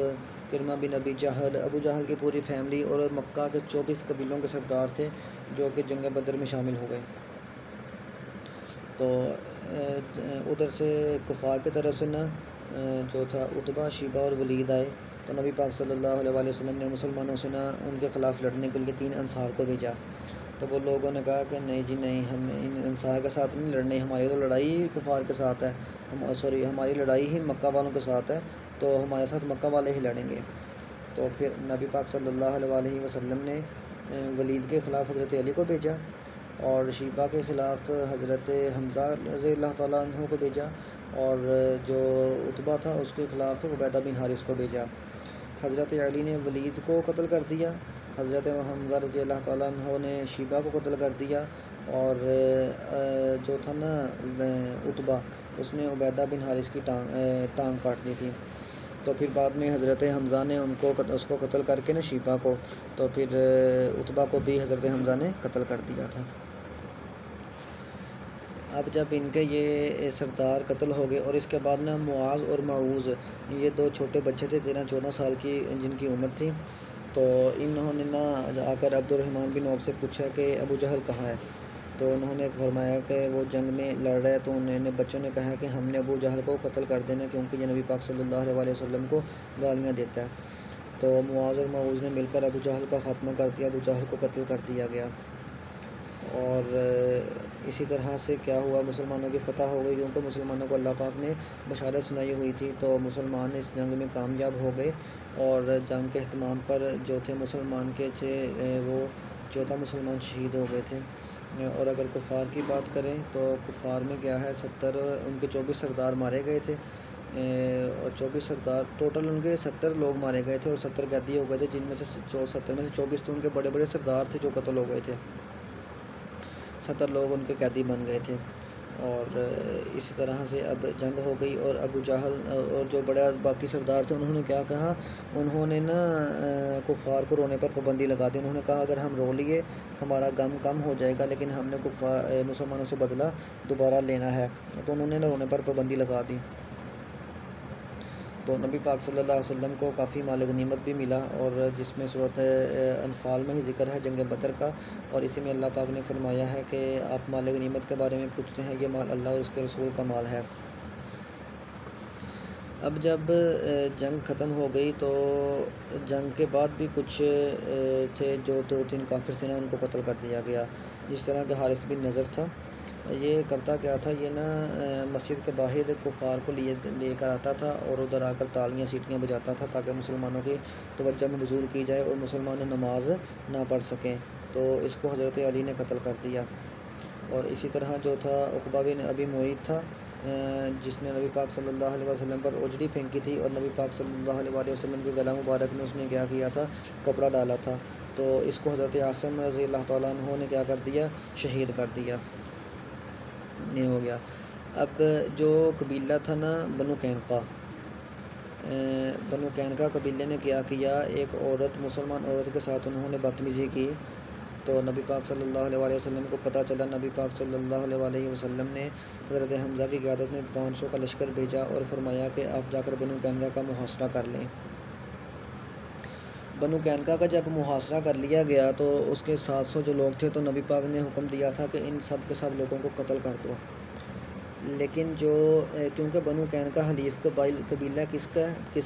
کرمہ بن ابی جہل، ابو جہل کی پوری فیملی اور مکہ کے 24 قبیلوں کے سردار تھے جو کہ جنگ بدر میں شامل ہو گئے۔ تو ادھر سے کفار کی طرف سے جو تھا عتبہ، شیبہ اور ولید آئے، تو نبی پاک صلی اللہ علیہ وسلم نے مسلمانوں سے ان کے خلاف لڑنے کے لیے 3 انصار کو بھیجا۔ تو وہ لوگوں نے کہا کہ نہیں جی نہیں، ہم ان انصار کے ساتھ نہیں لڑنے، ہماری تو لڑائی ہی کفار کے ساتھ ہے، ہماری لڑائی ہی مکہ والوں کے ساتھ ہے، تو ہمارے ساتھ مکہ والے ہی لڑیں گے۔ تو پھر نبی پاک صلی اللہ علیہ وسلم نے ولید کے خلاف حضرت علی کو بھیجا، اور شیبہ کے خلاف حضرت حمزہ رضی اللہ تعالیٰ عنہ کو بھیجا، اور جو عتبہ تھا اس کے خلاف عبیدہ بن حارث کو بھیجا۔ حضرت علی نے ولید کو قتل کر دیا، حضرت حمزہ رضی اللہ تعالیٰ عنہ نے شیبہ کو قتل کر دیا، اور جو تھا نا عتبہ، اس نے عبیدہ بن حارث کی ٹانگ کاٹ دی تھی۔ تو پھر بعد میں حضرت حمزہ نے اس کو قتل کر کے شیبہ کو، تو پھر عتبہ کو بھی حضرت حمزہ نے قتل کر دیا تھا۔ اب جب ان کے یہ سردار قتل ہو گئے، اور اس کے بعد معاذ اور معوذ، یہ 2 چھوٹے بچے تھے 13-14 سال کی جن کی عمر تھی، تو انہوں نے آ کر عبد الرحمن بن عوف سے پوچھا کہ ابو جہل کہاں ہے؟ تو انہوں نے فرمایا کہ وہ جنگ میں لڑ رہے ہیں۔ تو انہوں نے بچوں نے کہا کہ ہم نے ابو جہل کو قتل کر دینا کیونکہ یہ نبی پاک صلی اللہ علیہ وسلم کو گالیاں دیتا ہے۔ تو معاذ اور معوذ نے مل کر ابو جہل کا خاتمہ کر دیا، ابو جہل کو قتل کر دیا گیا۔ اور اسی طرح سے کیا ہوا، مسلمانوں کی فتح ہو گئی، کیونکہ مسلمانوں کو اللہ پاک نے بشارت سنائی ہوئی تھی، تو مسلمان اس جنگ میں کامیاب ہو گئے، اور جنگ کے اہتمام پر جو تھے مسلمان کے تھے وہ 14 مسلمان شہید ہو گئے تھے۔ اور اگر کفار کی بات کریں تو کفار میں کیا ہے، 70 ان کے 24 سردار مارے گئے تھے، اور 24 سردار ٹوٹل ان کے 70 لوگ مارے گئے تھے، اور 70 قیدی ہو گئے تھے، جن میں سے 70 میں سے 24 تو ان کے بڑے بڑے سردار تھے جو قتل ہو گئے تھے، 70 لوگ ان کے قیدی بن گئے تھے۔ اور اسی طرح سے اب جنگ ہو گئی، اور ابو جہل اور جو بڑے باقی سردار تھے انہوں نے کیا کہا، انہوں نے کفار کو رونے پر پابندی لگا دی۔ انہوں نے کہا اگر ہم رو لیے ہمارا غم کم ہو جائے گا، لیکن ہم نے مسلمانوں سے بدلہ دوبارہ لینا ہے، تو انہوں نے رونے پر پابندی لگا دی۔ تو نبی پاک صلی اللہ علیہ وسلم کو کافی مال غنیمت بھی ملا، اور جس میں صورت انفال میں ہی ذکر ہے جنگ بدر کا، اور اسی میں اللہ پاک نے فرمایا ہے کہ آپ مال غنیمت کے بارے میں پوچھتے ہیں، یہ مال اللہ اور اس کے رسول کا مال ہے۔ اب جب جنگ ختم ہو گئی تو جنگ کے بعد بھی کچھ تھے جو 2-3 کافر تھے ان کو قتل کر دیا گیا، جس طرح کہ حارث بن نضر تھا، یہ کرتا کیا تھا، یہ نا مسجد کے باہر کفار کو لے کر آتا تھا اور ادھر آ کر تالیاں سیٹیاں بجاتا تھا تاکہ مسلمانوں کی توجہ مبذول کی جائے اور مسلمان نماز نہ پڑھ سکیں، تو اس کو حضرت علی نے قتل کر دیا۔ اور اسی طرح جو تھا عقبہ بن ابی معیط تھا، جس نے نبی پاک صلی اللہ علیہ وسلم پر اجڑی پھینکی تھی، اور نبی پاک صلی اللہ علیہ وسلم کے گلا مبارک میں اس نے کیا کیا تھا، کپڑا ڈالا تھا، تو اس کو حضرت عاصم رضی اللہ تعالیٰ عنہ نے کیا کر دیا، شہید کر دیا، یہ ہو گیا۔ اب جو قبیلہ تھا نا بنو قینقاع، بنو قینقاع قبیلے نے کیا کیا، ایک عورت، مسلمان عورت کے ساتھ انہوں نے بدتمیزی کی، تو نبی پاک صلی اللہ علیہ وسلم کو پتہ چلا۔ نبی پاک صلی اللہ علیہ وسلم نے حضرت حمزہ کی قیادت میں 500 کا لشکر بھیجا اور فرمایا کہ آپ جا کر بنو قینقاع کا محاصرہ کر لیں۔ بنو قینقاع کا جب محاصرہ کر لیا گیا تو اس کے 700 جو لوگ تھے، تو نبی پاک نے حکم دیا تھا کہ ان سب کے سب لوگوں کو قتل کر دو۔ لیکن کیونکہ بنو قینقاع حلیف قبیلہ کس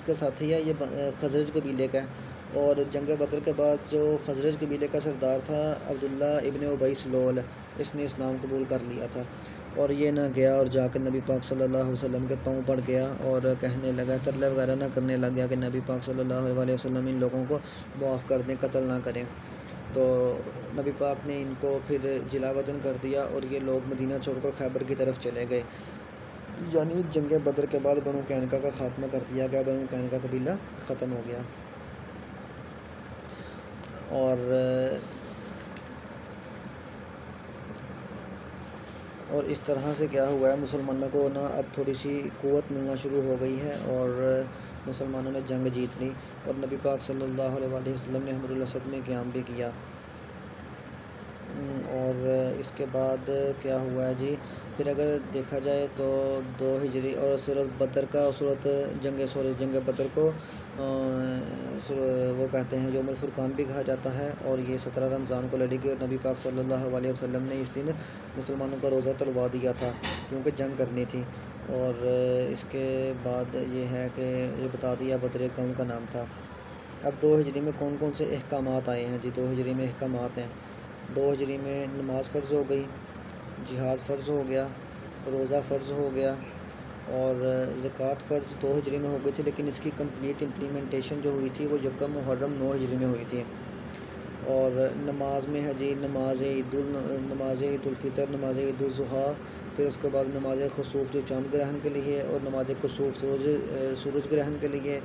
کے ساتھی ہے، یہ خزرج قبیلے کا ہے، اور جنگ بدر کے بعد جو خزرج قبیلے کا سردار تھا عبداللہ ابن ابی سلول، اس نے اسلام قبول کر لیا تھا، اور یہ نہ گیا اور جا کر نبی پاک صلی اللہ علیہ وسلم کے پاؤں پڑ گیا اور کہنے لگا، ترلے وغیرہ نہ کرنے لگ گیا کہ نبی پاک صلی اللہ علیہ وسلم ان لوگوں کو معاف کر دیں، قتل نہ کریں۔ تو نبی پاک نے ان کو پھر جلا وطن کر دیا اور یہ لوگ مدینہ چھوڑ کر خیبر کی طرف چلے گئے، یعنی جنگ بدر کے بعد بنو قینقاع کا خاتمہ کر دیا گیا، بنو قینقاع قبیلہ ختم ہو گیا۔ اور اس طرح سے کیا ہوا ہے، مسلمانوں کو نا اب تھوڑی سی قوت ملنا شروع ہو گئی ہے اور مسلمانوں نے جنگ جیت لی، اور نبی پاک صلی اللہ علیہ وسلم نے حمر الاسد میں قیام بھی کیا۔ اور اس کے بعد کیا ہوا ہے جی، پھر اگر دیکھا جائے تو 2 ہجری اور سورۃ بدر کا، جنگ بدر کو وہ کہتے ہیں یوم الفرقان بھی کہا جاتا ہے، اور یہ 17 رمضان کو لڑی گئی، اور نبی پاک صلی اللہ علیہ وسلم نے اس دن مسلمانوں کا روزہ تلوا دیا تھا کیونکہ جنگ کرنی تھی۔ اور اس کے بعد یہ ہے کہ یہ بتا دیا بدر قوم کا نام تھا۔ اب 2 ہجری میں کون کون سے احکامات آئے ہیں جی، 2 ہجری میں احکامات ہیں۔ 2 ہجری میں نماز فرض ہو گئی، جہاد فرض ہو گیا، روزہ فرض ہو گیا، اور زکوٰۃ فرض 2 ہجری میں ہو گئی تھی، لیکن اس کی کمپلیٹ امپلیمنٹیشن جو ہوئی تھی وہ یکم محرم 9 ہجری میں ہوئی تھی۔ اور نماز میں ہے جی، نماز عید الفطر، نماز عید الاضحیٰ، پھر اس کے بعد نماز خسوف جو چاند گرہن کے لیے، اور نماز کسوف سورج گرہن کے لیے،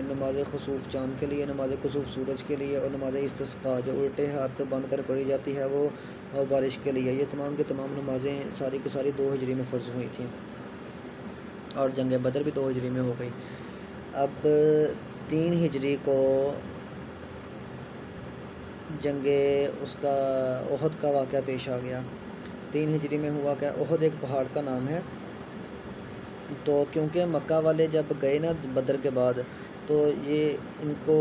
نماز خسوف چاند کے لیے، نماز کسوف سورج کے لیے، اور نماز استسقاء جو الٹے ہاتھ بند کر پڑھی جاتی ہے وہ بارش کے لیے۔ یہ تمام کے تمام نمازیں ساری کی ساری 2 ہجری میں فرض ہوئی تھیں، اور جنگ بدر بھی 2 ہجری میں ہو گئی۔ اب 3 ہجری کو جنگ احد کا واقعہ پیش آ گیا۔ 3 ہجری میں ہوا کہ احد ایک پہاڑ کا نام ہے، تو کیونکہ مکہ والے جب گئے نا بدر کے بعد، تو یہ ان کو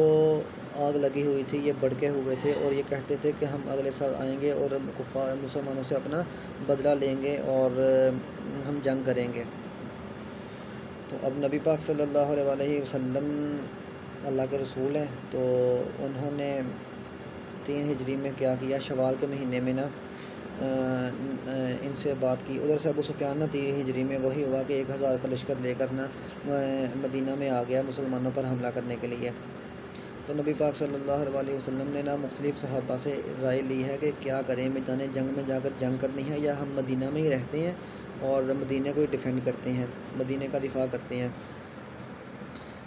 آگ لگی ہوئی تھی، یہ بھڑکے ہوئے تھے، اور یہ کہتے تھے کہ ہم اگلے سال آئیں گے اور مسلمانوں سے اپنا بدلہ لیں گے اور ہم جنگ کریں گے۔ تو اب نبی پاک صلی اللہ علیہ وسلم اللہ کے رسول ہیں، تو انہوں نے 3 ہجری میں کیا کیا، شوال کے مہینے میں نا ان سے بات کی۔ ادھر سے ابو سفیان نا 3 ہجری میں وہی ہوا کہ 1000 کا لشکر لے کر نا مدینہ میں آ گیا مسلمانوں پر حملہ کرنے کے لیے۔ تو نبی پاک صلی اللہ علیہ وسلم نے نا مختلف صحابہ سے رائے لی ہے کہ کیا کریں، میدان جنگ میں جا کر جنگ کرنی ہے یا ہم مدینہ میں ہی رہتے ہیں اور مدینہ کو ہی ڈیفینڈ کرتے ہیں، مدینہ کا دفاع کرتے ہیں۔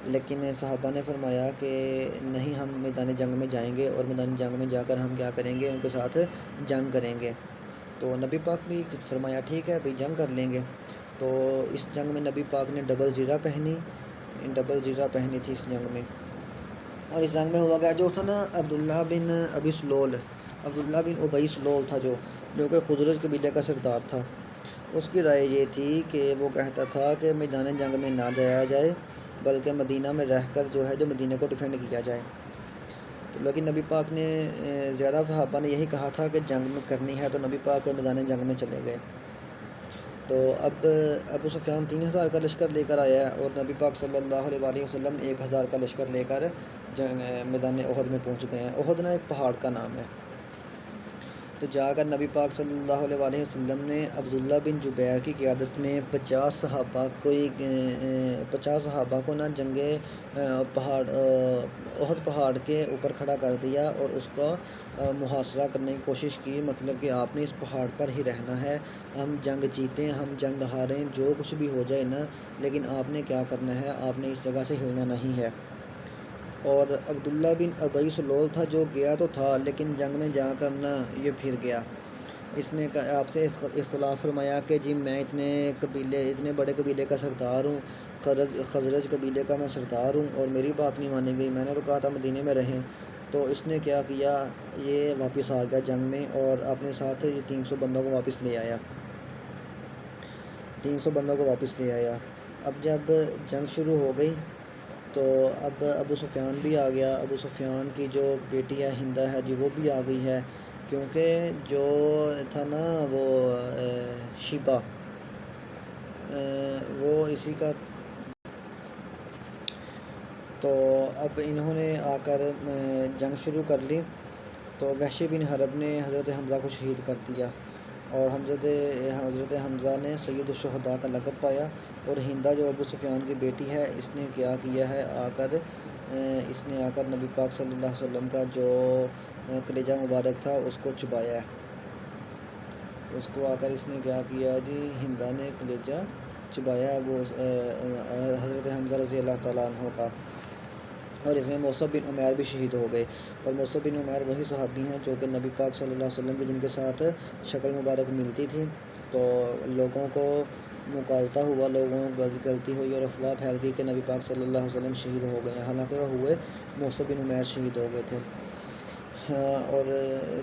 لیکن صحابہ نے فرمایا کہ نہیں، ہم میدان جنگ میں جائیں گے، اور میدان جنگ میں جا کر ہم کیا کریں گے، ان کے ساتھ جنگ کریں گے۔ تو نبی پاک بھی فرمایا ٹھیک ہے بھئی، جنگ کر لیں گے۔ تو اس جنگ میں نبی پاک نے ڈبل زرہ پہنی تھی اس جنگ میں۔ اور اس جنگ میں ہوا گیا جو تھا نا، عبداللہ بن ابی سلول تھا، جو کہ خزرج قبیلے کا سردار تھا۔ اس کی رائے یہ تھی کہ وہ کہتا تھا کہ میدان جنگ میں نہ جایا جائے، بلکہ مدینہ میں رہ کر جو ہے جو مدینہ کو ڈیفینڈ کیا جائے۔ تو لیکن نبی پاک نے زیادہ صحابہ نے یہی کہا تھا کہ جنگ میں کرنی ہے، تو نبی پاک میدان جنگ میں چلے گئے۔ تو اب ابو سفیان 3000 کا لشکر لے کر آیا ہے، اور نبی پاک صلی اللہ علیہ وسلم 1000 کا لشکر لے کر میدان احد میں پہنچ گئے ہیں۔ احد نا ایک پہاڑ کا نام ہے۔ تو جا کر نبی پاک صلی اللہ علیہ وسلم نے عبداللہ بن جبیر کی قیادت میں 50 صحابہ کو نا جنگ پہاڑ احد پہاڑ کے اوپر کھڑا کر دیا اور اس کا محاصرہ کرنے کی کوشش کی، مطلب کہ آپ نے اس پہاڑ پر ہی رہنا ہے، ہم جنگ جیتیں ہم جنگ ہاریں جو کچھ بھی ہو جائے نا، لیکن آپ نے کیا کرنا ہے، آپ نے اس جگہ سے ہلنا نہیں ہے۔ اور عبداللہ بن ابی سلول تھا جو گیا تو تھا، لیکن جنگ میں جا کر نا یہ پھر گیا۔ اس نے آپ سے اختلاف فرمایا کہ جی میں اتنے بڑے قبیلے کا سردار ہوں، خزرج قبیلے کا میں سردار ہوں اور میری بات نہیں مانی گئی، میں نے تو کہا تھا مدینے میں رہیں۔ تو اس نے کیا کیا، یہ واپس آ گیا جنگ میں اور اپنے ساتھ یہ 300 بندوں کو واپس لے آیا، 300 بندوں کو واپس لے آیا۔ اب جب جنگ شروع ہو گئی تو اب ابو سفیان بھی آ گیا، ابو سفیان کی جو بیٹی ہے ہندہ ہے جی وہ بھی آ گئی ہے، کیونکہ جو تھا نا وہ شیبہ وہ اسی کا، تو اب انہوں نے آ کر جنگ شروع کر لی۔ تو وحشی بن حرب نے حضرت حمزہ کو شہید کر دیا اور حضرت حمزہ نے سید الشہداء کا لقب پایا، اور ہندہ جو ابو سفیان کی بیٹی ہے اس نے کیا کیا ہے، اس نے آ کر نبی پاک صلی اللہ علیہ وسلم کا جو کلیجہ مبارک تھا اس کو چبایا ہے، اس کو آ کر اس نے کیا کیا جی، ہندہ نے کلیجہ چبایا ہے وہ حضرت حمزہ رضی اللہ تعالیٰ عنہ کا، اور اس میں مصعب بن عمیر بھی شہید ہو گئے۔ اور مصعب بن عمیر وہی صحابی ہیں جو کہ نبی پاک صلی اللہ علیہ وسلم کی جن کے ساتھ شکل مبارک ملتی تھی، تو لوگوں کو مغالطہ ہوا، لوگوں کو غلطی ہوئی اور افواہ پھیل گئی کہ نبی پاک صلی اللہ علیہ وسلم شہید ہو گئے ہیں، حالانکہ وہ ہوئے مصعب بن عمیر شہید ہو گئے تھے۔ اور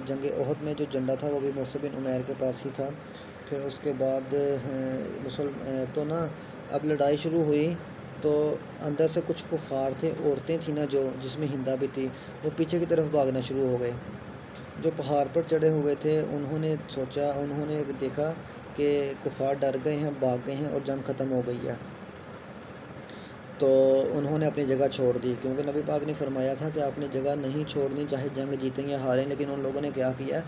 جنگ احد میں جو جھنڈا تھا وہ بھی مصعب بن عمیر کے پاس ہی تھا۔ پھر اس کے بعد تو نا اب لڑائی شروع ہوئی تو اندر سے کچھ کفار تھے، عورتیں تھیں نا جو جس میں ہندہ بھی تھی، وہ پیچھے کی طرف بھاگنا شروع ہو گئے۔ جو پہاڑ پر چڑھے ہوئے تھے انہوں نے دیکھا کہ کفار ڈر گئے ہیں، بھاگ گئے ہیں اور جنگ ختم ہو گئی ہے، تو انہوں نے اپنی جگہ چھوڑ دی، کیونکہ نبی پاک نے فرمایا تھا کہ اپنی جگہ نہیں چھوڑنی چاہے جنگ جیتیں یا ہاریں، لیکن ان لوگوں نے کیا کیا،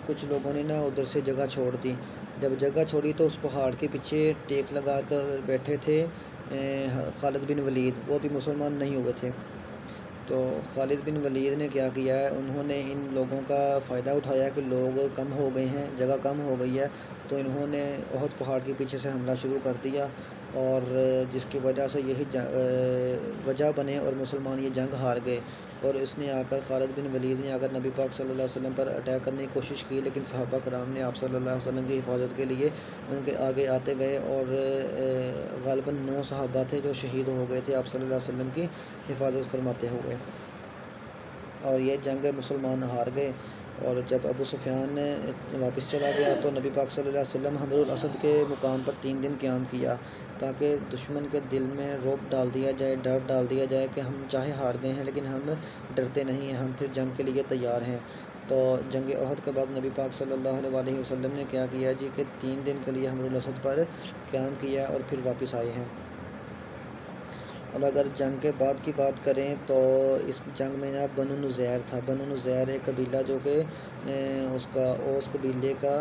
کچھ لوگوں نے نا ادھر سے جگہ چھوڑ دی۔ جب جگہ چھوڑی تو اس پہاڑ کے پیچھے ٹیک لگا کر بیٹھے تھے خالد بن ولید، وہ بھی مسلمان نہیں ہوئے تھے۔ تو خالد بن ولید نے کیا کیا ہے، انہوں نے ان لوگوں کا فائدہ اٹھایا کہ لوگ کم ہو گئے ہیں، جگہ کم ہو گئی ہے، تو انہوں نے احد پہاڑ کے پیچھے سے حملہ شروع کر دیا، اور جس کی وجہ سے یہی وجہ بنے اور مسلمان یہ جنگ ہار گئے۔ اور اس نے آ کر خالد بن ولید نے آ کر نبی پاک صلی اللہ علیہ وسلم پر اٹیک کرنے کی کوشش کی، لیکن صحابہ کرام نے آپ صلی اللہ علیہ وسلم کی حفاظت کے لیے ان کے آگے آتے گئے، اور غالباً 9 صحابہ تھے جو شہید ہو گئے تھے آپ صلی اللہ علیہ وسلم کی حفاظت فرماتے ہوئے، اور یہ جنگ مسلمان ہار گئے۔ اور جب ابو سفیان واپس چلا گیا تو نبی پاک صلی اللہ علیہ وسلم حجر الاسود کے مقام پر 3 دن قیام کیا، تاکہ دشمن کے دل میں رعب ڈال دیا جائے، ڈر ڈال دیا جائے کہ ہم چاہے ہار گئے ہیں لیکن ہم ڈرتے نہیں ہیں، ہم پھر جنگ کے لیے تیار ہیں۔ تو جنگ احد کے بعد نبی پاک صلی اللہ علیہ وسلم نے کیا کیا جی کہ 3 دن کے لیے حجر الاسود پر قیام کیا اور پھر واپس آئے ہیں۔ اور اگر جنگ کے بعد کی بات کریں تو اس جنگ میں نا بنو نذیر تھا، بنو نذیر ایک قبیلہ جو کہ اس کا اوس قبیلے کا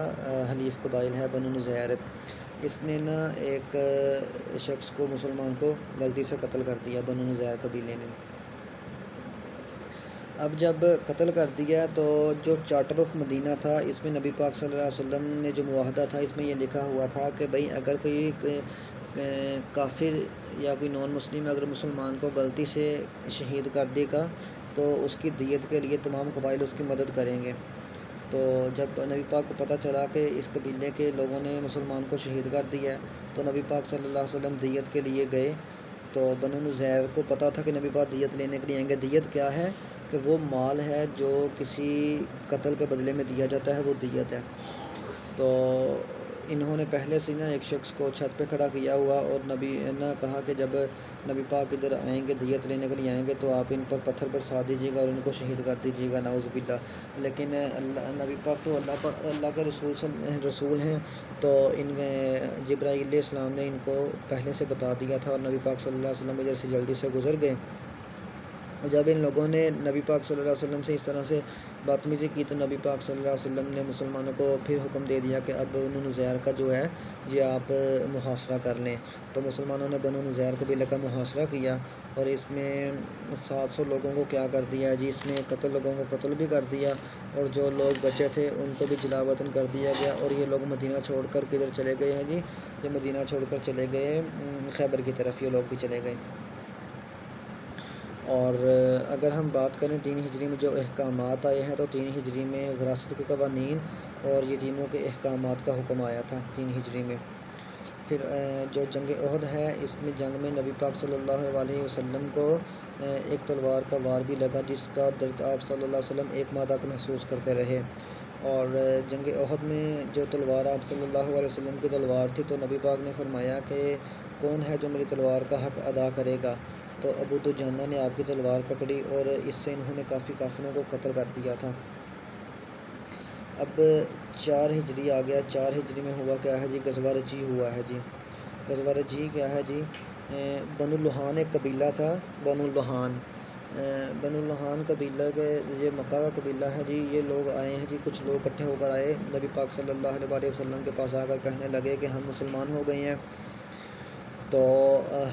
حلیف قبائل ہے بنو نذیر، اس نے نا ایک شخص کو مسلمان کو غلطی سے قتل کر دیا بنو نذیر قبیلے نے۔ اب جب قتل کر دیا تو جو چارٹر آف مدینہ تھا اس میں نبی پاک صلی اللہ علیہ وسلم نے جو معاہدہ تھا اس میں یہ لکھا ہوا تھا کہ بھئی اگر کوئی کافر یا کوئی نان مسلم اگر مسلمان کو غلطی سے شہید کر دے گا تو اس کی دیت کے لیے تمام قبائل اس کی مدد کریں گے۔ تو جب نبی پاک کو پتہ چلا کہ اس قبیلے کے لوگوں نے مسلمان کو شہید کر دیا ہے تو نبی پاک صلی اللہ علیہ وسلم دیت کے لیے گئے، تو بنو نذیر کو پتہ تھا کہ نبی پاک دیت لینے کے لیے آئیں گے۔ دیت کیا ہے کہ وہ مال ہے جو کسی قتل کے بدلے میں دیا جاتا ہے، وہ دیت ہے۔ تو انہوں نے پہلے سے نا ایک شخص کو چھت پہ کھڑا کیا ہوا اور نبی نے کہا کہ جب نبی پاک ادھر آئیں گے دیت لینے کے لیے آئیں گے تو آپ ان پر پتھر برسا دیجیے گا اور ان کو شہید کر دیجیے گا، نعوذ باللہ۔ لیکن نبی پاک تو اللہ کے رسول ہیں، تو جبرائیل علیہ السلام نے ان کو پہلے سے بتا دیا تھا، اور نبی پاک صلی اللہ علیہ وسلم ادھر سے جلدی سے گزر گئے جب ان لوگوں نے نبی پاک صلی اللہ علیہ وسلم سے اس طرح سے بدتمیزی کی تو نبی پاک صلی اللہ علیہ وسلم نے مسلمانوں کو پھر حکم دے دیا کہ اب بنو نزیر کا جو ہے یہ آپ محاصرہ کر لیں۔ تو مسلمانوں نے بنو نزیر قبیلے کا محاصرہ کیا اور اس میں 700 لوگوں کو کیا کر دیا جی، اس میں لوگوں کو قتل بھی کر دیا، اور جو لوگ بچے تھے ان کو بھی جلا وطن کر دیا گیا، اور یہ لوگ مدینہ چھوڑ کر کدھر چلے گئے ہیں جی، یہ مدینہ چھوڑ کر چلے گئے خیبر کی طرف، یہ لوگ بھی چلے گئے۔ اور اگر ہم بات کریں 3 ہجری میں جو احکامات آئے ہیں تو 3 ہجری میں وراثت کے قوانین اور یتیموں کے احکامات کا حکم آیا تھا 3 ہجری میں۔ پھر جو جنگ احد ہے، اس میں جنگ میں نبی پاک صلی اللہ علیہ وسلم کو ایک تلوار کا وار بھی لگا، جس کا درد آپ صلی اللہ علیہ وسلم 1 ماہ تک محسوس کرتے رہے۔ اور جنگ احد میں جو تلوار آپ صلی اللہ علیہ وسلم کی تلوار تھی، تو نبی پاک نے فرمایا کہ کون ہے جو میری تلوار کا حق ادا کرے گا؟ تو ابو دجانہ نے آپ کی تلوار پکڑی اور اس سے انہوں نے کافی کافروں کو قتل کر دیا تھا۔ اب 4 ہجری آ گیا۔ 4 ہجری میں ہوا کیا ہے جی، غزوہ رجیع ہوا ہے جی۔ غزوہ رجیع کیا ہے جی، بنو لحان ایک قبیلہ تھا، بنو لحان۔ بنو لحان قبیلہ کے، یہ مکہ کا قبیلہ ہے جی، یہ لوگ آئے ہیں جی، کچھ لوگ اکٹھے ہو کر آئے نبی پاک صلی اللہ علیہ وسلم کے پاس، آ کر کہنے لگے کہ ہم مسلمان ہو گئے ہیں، تو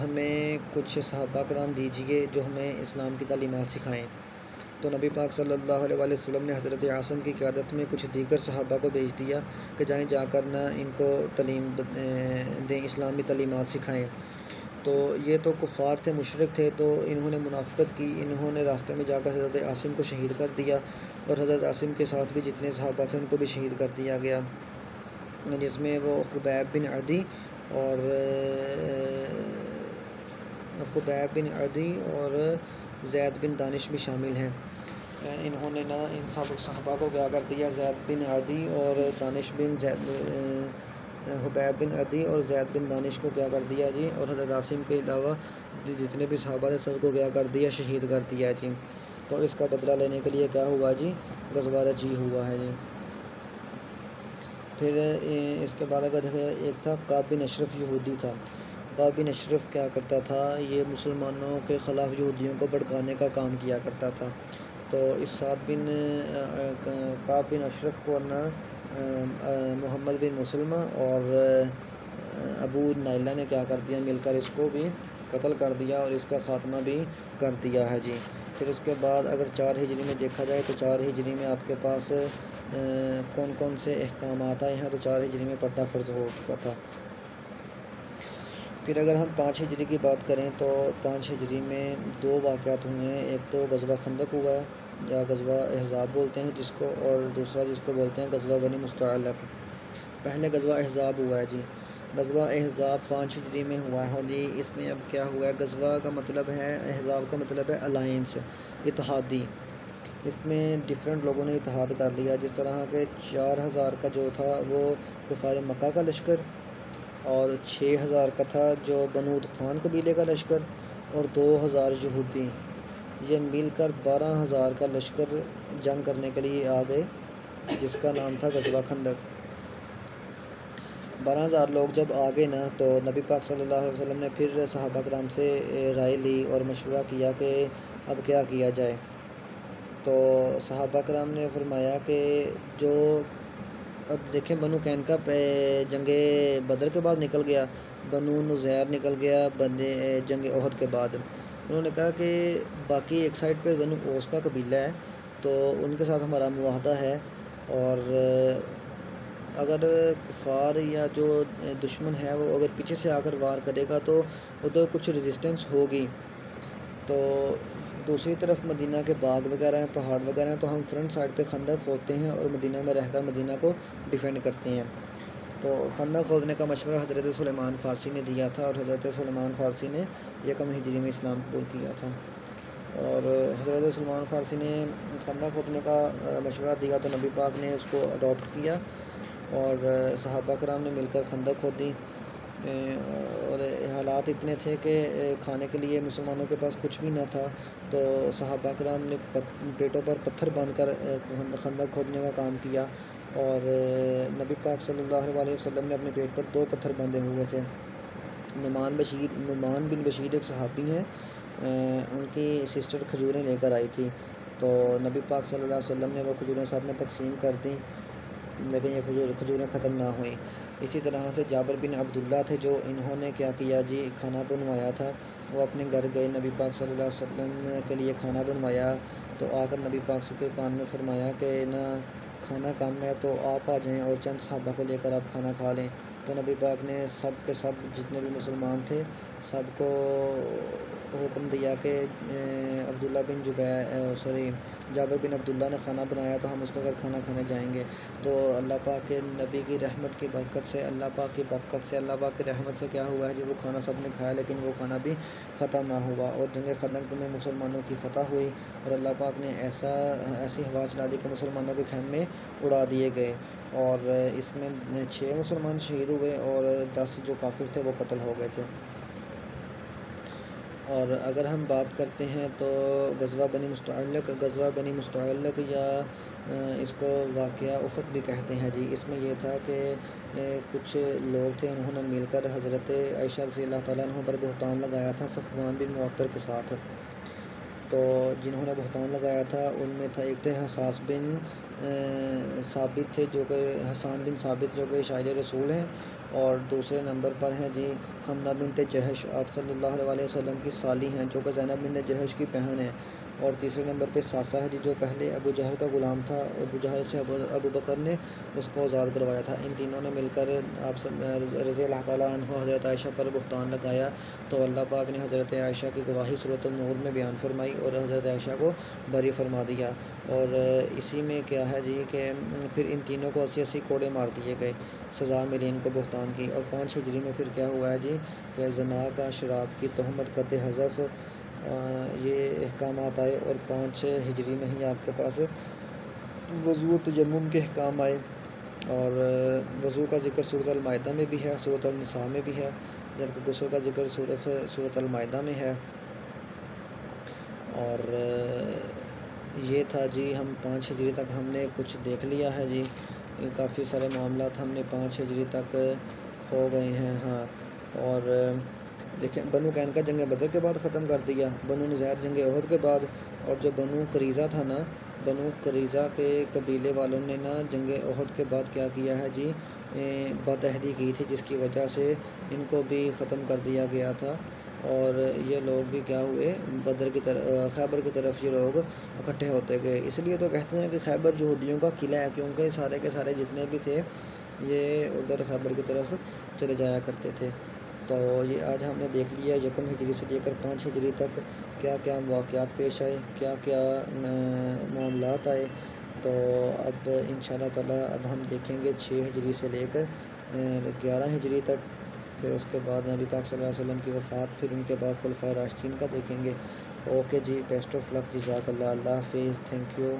ہمیں کچھ صحابہ کرام دیجیے جو ہمیں اسلام کی تعلیمات سکھائیں۔ تو نبی پاک صلی اللہ علیہ وسلم نے حضرت عاصم کی قیادت میں کچھ دیگر صحابہ کو بھیج دیا کہ جائیں، جا کر نہ ان کو تعلیم دیں، اسلامی تعلیمات سکھائیں۔ تو یہ تو کفار تھے، مشرک تھے، تو انہوں نے منافقت کی، انہوں نے راستے میں جا کر حضرت عاصم کو شہید کر دیا، اور حضرت عاصم کے ساتھ بھی جتنے صحابہ تھے ان کو بھی شہید کر دیا گیا، جس میں وہ خبیب بن عدی اور زید بن دانش بھی شامل ہیں۔ انہوں نے نا ان سب صحابہ کو کیا کر دیا، زید بن عدی اور دانش بن حبیب بن عدی اور زید بن دانش کو کیا کر دیا جی، اور حضرت عاصم کے علاوہ جتنے بھی صحابہ تھے سب کو کیا کر دیا، شہید کر دیا جی۔ تو اس کا بدلہ لینے کے لیے کیا ہوا جی، غزوہ رجیع ہوا ہے جی۔ پھر اس کے بعد اگر دیکھیں، ایک تھا کعب بن اشرف، یہودی تھا۔ کعب بن اشرف کیا کرتا تھا، یہ مسلمانوں کے خلاف یہودیوں کو بھڑکانے کا کام کیا کرتا تھا۔ تو اس کعب بن اشرف کو نا محمد بن مسلمہ اور ابو نائلہ نے کیا کر دیا، مل کر اس کو بھی قتل کر دیا اور اس کا خاتمہ بھی کر دیا ہے جی۔ پھر اس کے بعد اگر 4 ہجری میں دیکھا جائے تو 4 ہجری میں آپ کے پاس کون کون سے احکامات آئے ہیں، تو 4 ہجری میں پردہ فرض ہو چکا تھا۔ پھر اگر ہم 5 ہجری کی بات کریں تو 5 ہجری میں 2 واقعات ہوئے ہیں، ایک تو غزوہ خندق ہوا ہے یا غزوہ احزاب بولتے ہیں جس کو، اور دوسرا جس کو بولتے ہیں غزوہ بنی مستعلق۔ پہلے غزوہ احزاب ہوا ہے جی، غزوہ احزاب 5 ہجری میں ہوا ہے جی۔ اس میں اب کیا ہوا ہے، غزوہ کا مطلب ہے، احزاب کا مطلب ہے الائنس، اتحادی۔ اس میں ڈیفرنٹ لوگوں نے اتحاد کر لیا، جس طرح کہ 4000 کا جو تھا وہ کفار مکہ کا لشکر، اور 6000 کا تھا جو بنو غطفان قبیلے کا لشکر، اور 2000 یہودی، یہ مل کر 12000 کا لشکر جنگ کرنے کے لیے آ گئے، جس کا نام تھا غزوہ خندق۔ 12000 لوگ جب آگے نا، تو نبی پاک صلی اللہ علیہ وسلم نے پھر صحابہ کرام سے رائے لی اور مشورہ کیا کہ اب کیا کیا جائے۔ تو صحابہ کرام نے فرمایا کہ جو اب دیکھیں، بنو قینقاع پہ جنگ بدر کے بعد نکل گیا، بنو نزیر نکل گیا جنگ احد کے بعد۔ انہوں نے کہا کہ باقی ایک سائڈ پہ بنو اوس کا قبیلہ ہے، تو ان کے ساتھ ہمارا معاہدہ ہے، اور اگر کفار یا جو دشمن ہے وہ اگر پیچھے سے آ کر وار کرے گا تو ادھر کچھ ریزسٹنس ہوگی، تو دوسری طرف مدینہ کے باغ وغیرہ ہیں، پہاڑ وغیرہ ہیں، تو ہم فرنٹ سائڈ پہ خندق کھودتے ہیں اور مدینہ میں رہ کر مدینہ کو ڈیفینڈ کرتے ہیں۔ تو خندق کھودنے کا مشورہ حضرت سلیمان فارسی نے دیا تھا، اور حضرت سلیمان فارسی نے 1 ہجری میں اسلام قبول کیا تھا، اور حضرت سلیمان فارسی نے خندق کھودنے کا مشورہ دیا تو نبی پاک نے اس کو اڈاپٹ کیا، اور صحابہ کرام نے مل کر خندق کھودی، اور حالات اتنے تھے کہ کھانے کے لیے مسلمانوں کے پاس کچھ بھی نہ تھا، تو صحابہ کرام نے پیٹوں پر پتھر باندھ کر خندق کھودنے کا کام کیا، اور نبی پاک صلی اللہ علیہ وسلم نے اپنے پیٹ پر 2 پتھر باندھے ہوئے تھے۔ نعمان بن بشیر ایک صحابی ہیں، ان کی سسٹر کھجوریں لے کر آئی تھی، تو نبی پاک صلی اللہ علیہ وسلم نے وہ کھجوریں سب میں تقسیم کر دیں، لیکن یہ کھجوریں ختم نہ ہوئیں۔ اسی طرح سے جابر بن عبداللہ تھے، جو انہوں نے کیا کیا جی، کھانا بنوایا تھا، وہ اپنے گھر گئے، نبی پاک صلی اللہ علیہ وسلم کے لیے کھانا بنوایا، تو آ کر نبی پاک کے کان میں فرمایا کہ نا کھانا کم ہے تو آپ آ جائیں اور چند صحابہ کو لے کر آپ کھانا کھا لیں۔ تو نبی پاک نے سب کے سب جتنے بھی مسلمان تھے سب کو حکم دیا کہ عبداللہ بن جابر بن عبداللہ نے کھانا بنایا تو ہم اس کے گھر کھانا کھانے جائیں گے۔ تو اللہ پاک کے نبی کی رحمت کی برکت سے، اللہ پاک کی رحمت سے کیا ہوا ہے جی، وہ کھانا سب نے کھایا، لیکن وہ کھانا بھی ختم نہ ہوا، اور جنگ خندق میں مسلمانوں کی فتح ہوئی، اور اللہ پاک نے ایسی ہوا چلا دی کہ مسلمانوں کے خیمے اڑا دیے گئے، اور اس میں 6 مسلمان شہید ہوئے اور 10 جو کافر تھے وہ قتل ہو گئے تھے۔ اور اگر ہم بات کرتے ہیں تو غزوہ بنی مستعلق یا اس کو واقعہ افق بھی کہتے ہیں جی، اس میں یہ تھا کہ کچھ لوگ تھے، انہوں نے مل کر حضرت عائشہ رضی اللہ تعالیٰ عنہ پر بہتان لگایا تھا صفوان بن معطل کے ساتھ۔ تو جنہوں نے بہتان لگایا تھا ان میں تھا، ایک تھے حسان بن ثابت تھے، حسان بن ثابت جو کہ شاہد رسول ہیں، اور دوسرے نمبر پر ہیں جی حمنہ بنت جہش، آپ صلی اللہ علیہ وسلم کی سالی ہیں، جو کہ زینب بنت جہش کی بہن ہے، اور تیسرے نمبر پہ ساسا ہے جی، جو پہلے ابو جہل کا غلام تھا، ابو جہل سے ابو بکر نے اس کو آزاد کروایا تھا۔ ان تینوں نے مل کر آپ رضی اللہ تعالیٰ عنہ حضرت عائشہ پر بہتان لگایا، تو اللہ پاک نے حضرت عائشہ کی گواہی سورۃ النور میں بیان فرمائی اور حضرت عائشہ کو بری فرما دیا، اور اسی میں کیا ہے جی کہ پھر ان تینوں کو 80 کوڑے مار دیے گئے، سزا ملی ان کو بہتان کی۔ اور 5 ہجری میں پھر کیا ہوا ہے جی کہ زنا کا، شراب کی تہمت، قد حذف، یہ احکامات آئے، اور 5 ہجری میں ہی آپ کے پاس وضو و تیمم کے احکام آئے، اور وضو کا ذکر سورۃ المائدہ میں بھی ہے، سورۃ النساء میں بھی ہے، جبکہ غسل کا ذکر سورۃ المائدہ میں ہے۔ اور یہ تھا جی، ہم 5 ہجری تک ہم نے کچھ دیکھ لیا ہے جی، کافی سارے معاملات ہم نے 5 ہجری تک ہو گئے ہیں۔ ہاں، اور دیکھیں بنو قینقاع جنگ بدر کے بعد ختم کر دیا، بنو نذیر جنگ احد کے بعد، اور جو بنو قریظہ تھا نا، بنو قریظہ کے قبیلے والوں نے نا جنگ احد کے بعد کیا کیا ہے جی، بدعہدی کی تھی، جس کی وجہ سے ان کو بھی ختم کر دیا گیا تھا، اور یہ لوگ بھی کیا ہوئے، خیبر کی طرف یہ لوگ اکٹھے ہوتے گئے۔ اس لیے تو کہتے ہیں کہ خیبر یہودیوں کا قلعہ ہے، کیونکہ سارے کے سارے جتنے بھی تھے یہ ادھر خیبر کی طرف چلے جایا کرتے تھے۔ تو یہ آج ہم نے دیکھ لیا 1 ہجری سے لے کر 5 ہجری تک کیا کیا واقعات پیش آئے، کیا کیا معاملات آئے۔ تو اب انشاءاللہ تعالیٰ اب ہم دیکھیں گے 6 ہجری سے لے کر 11 ہجری تک، پھر اس کے بعد نبی پاک صلی اللہ علیہ وسلم کی وفات، پھر ان کے بعد خلفائے راشدین کا دیکھیں گے۔ اوکے جی، بیسٹ آف لک، جزاک اللہ، اللہ حافظ، تھینک یو۔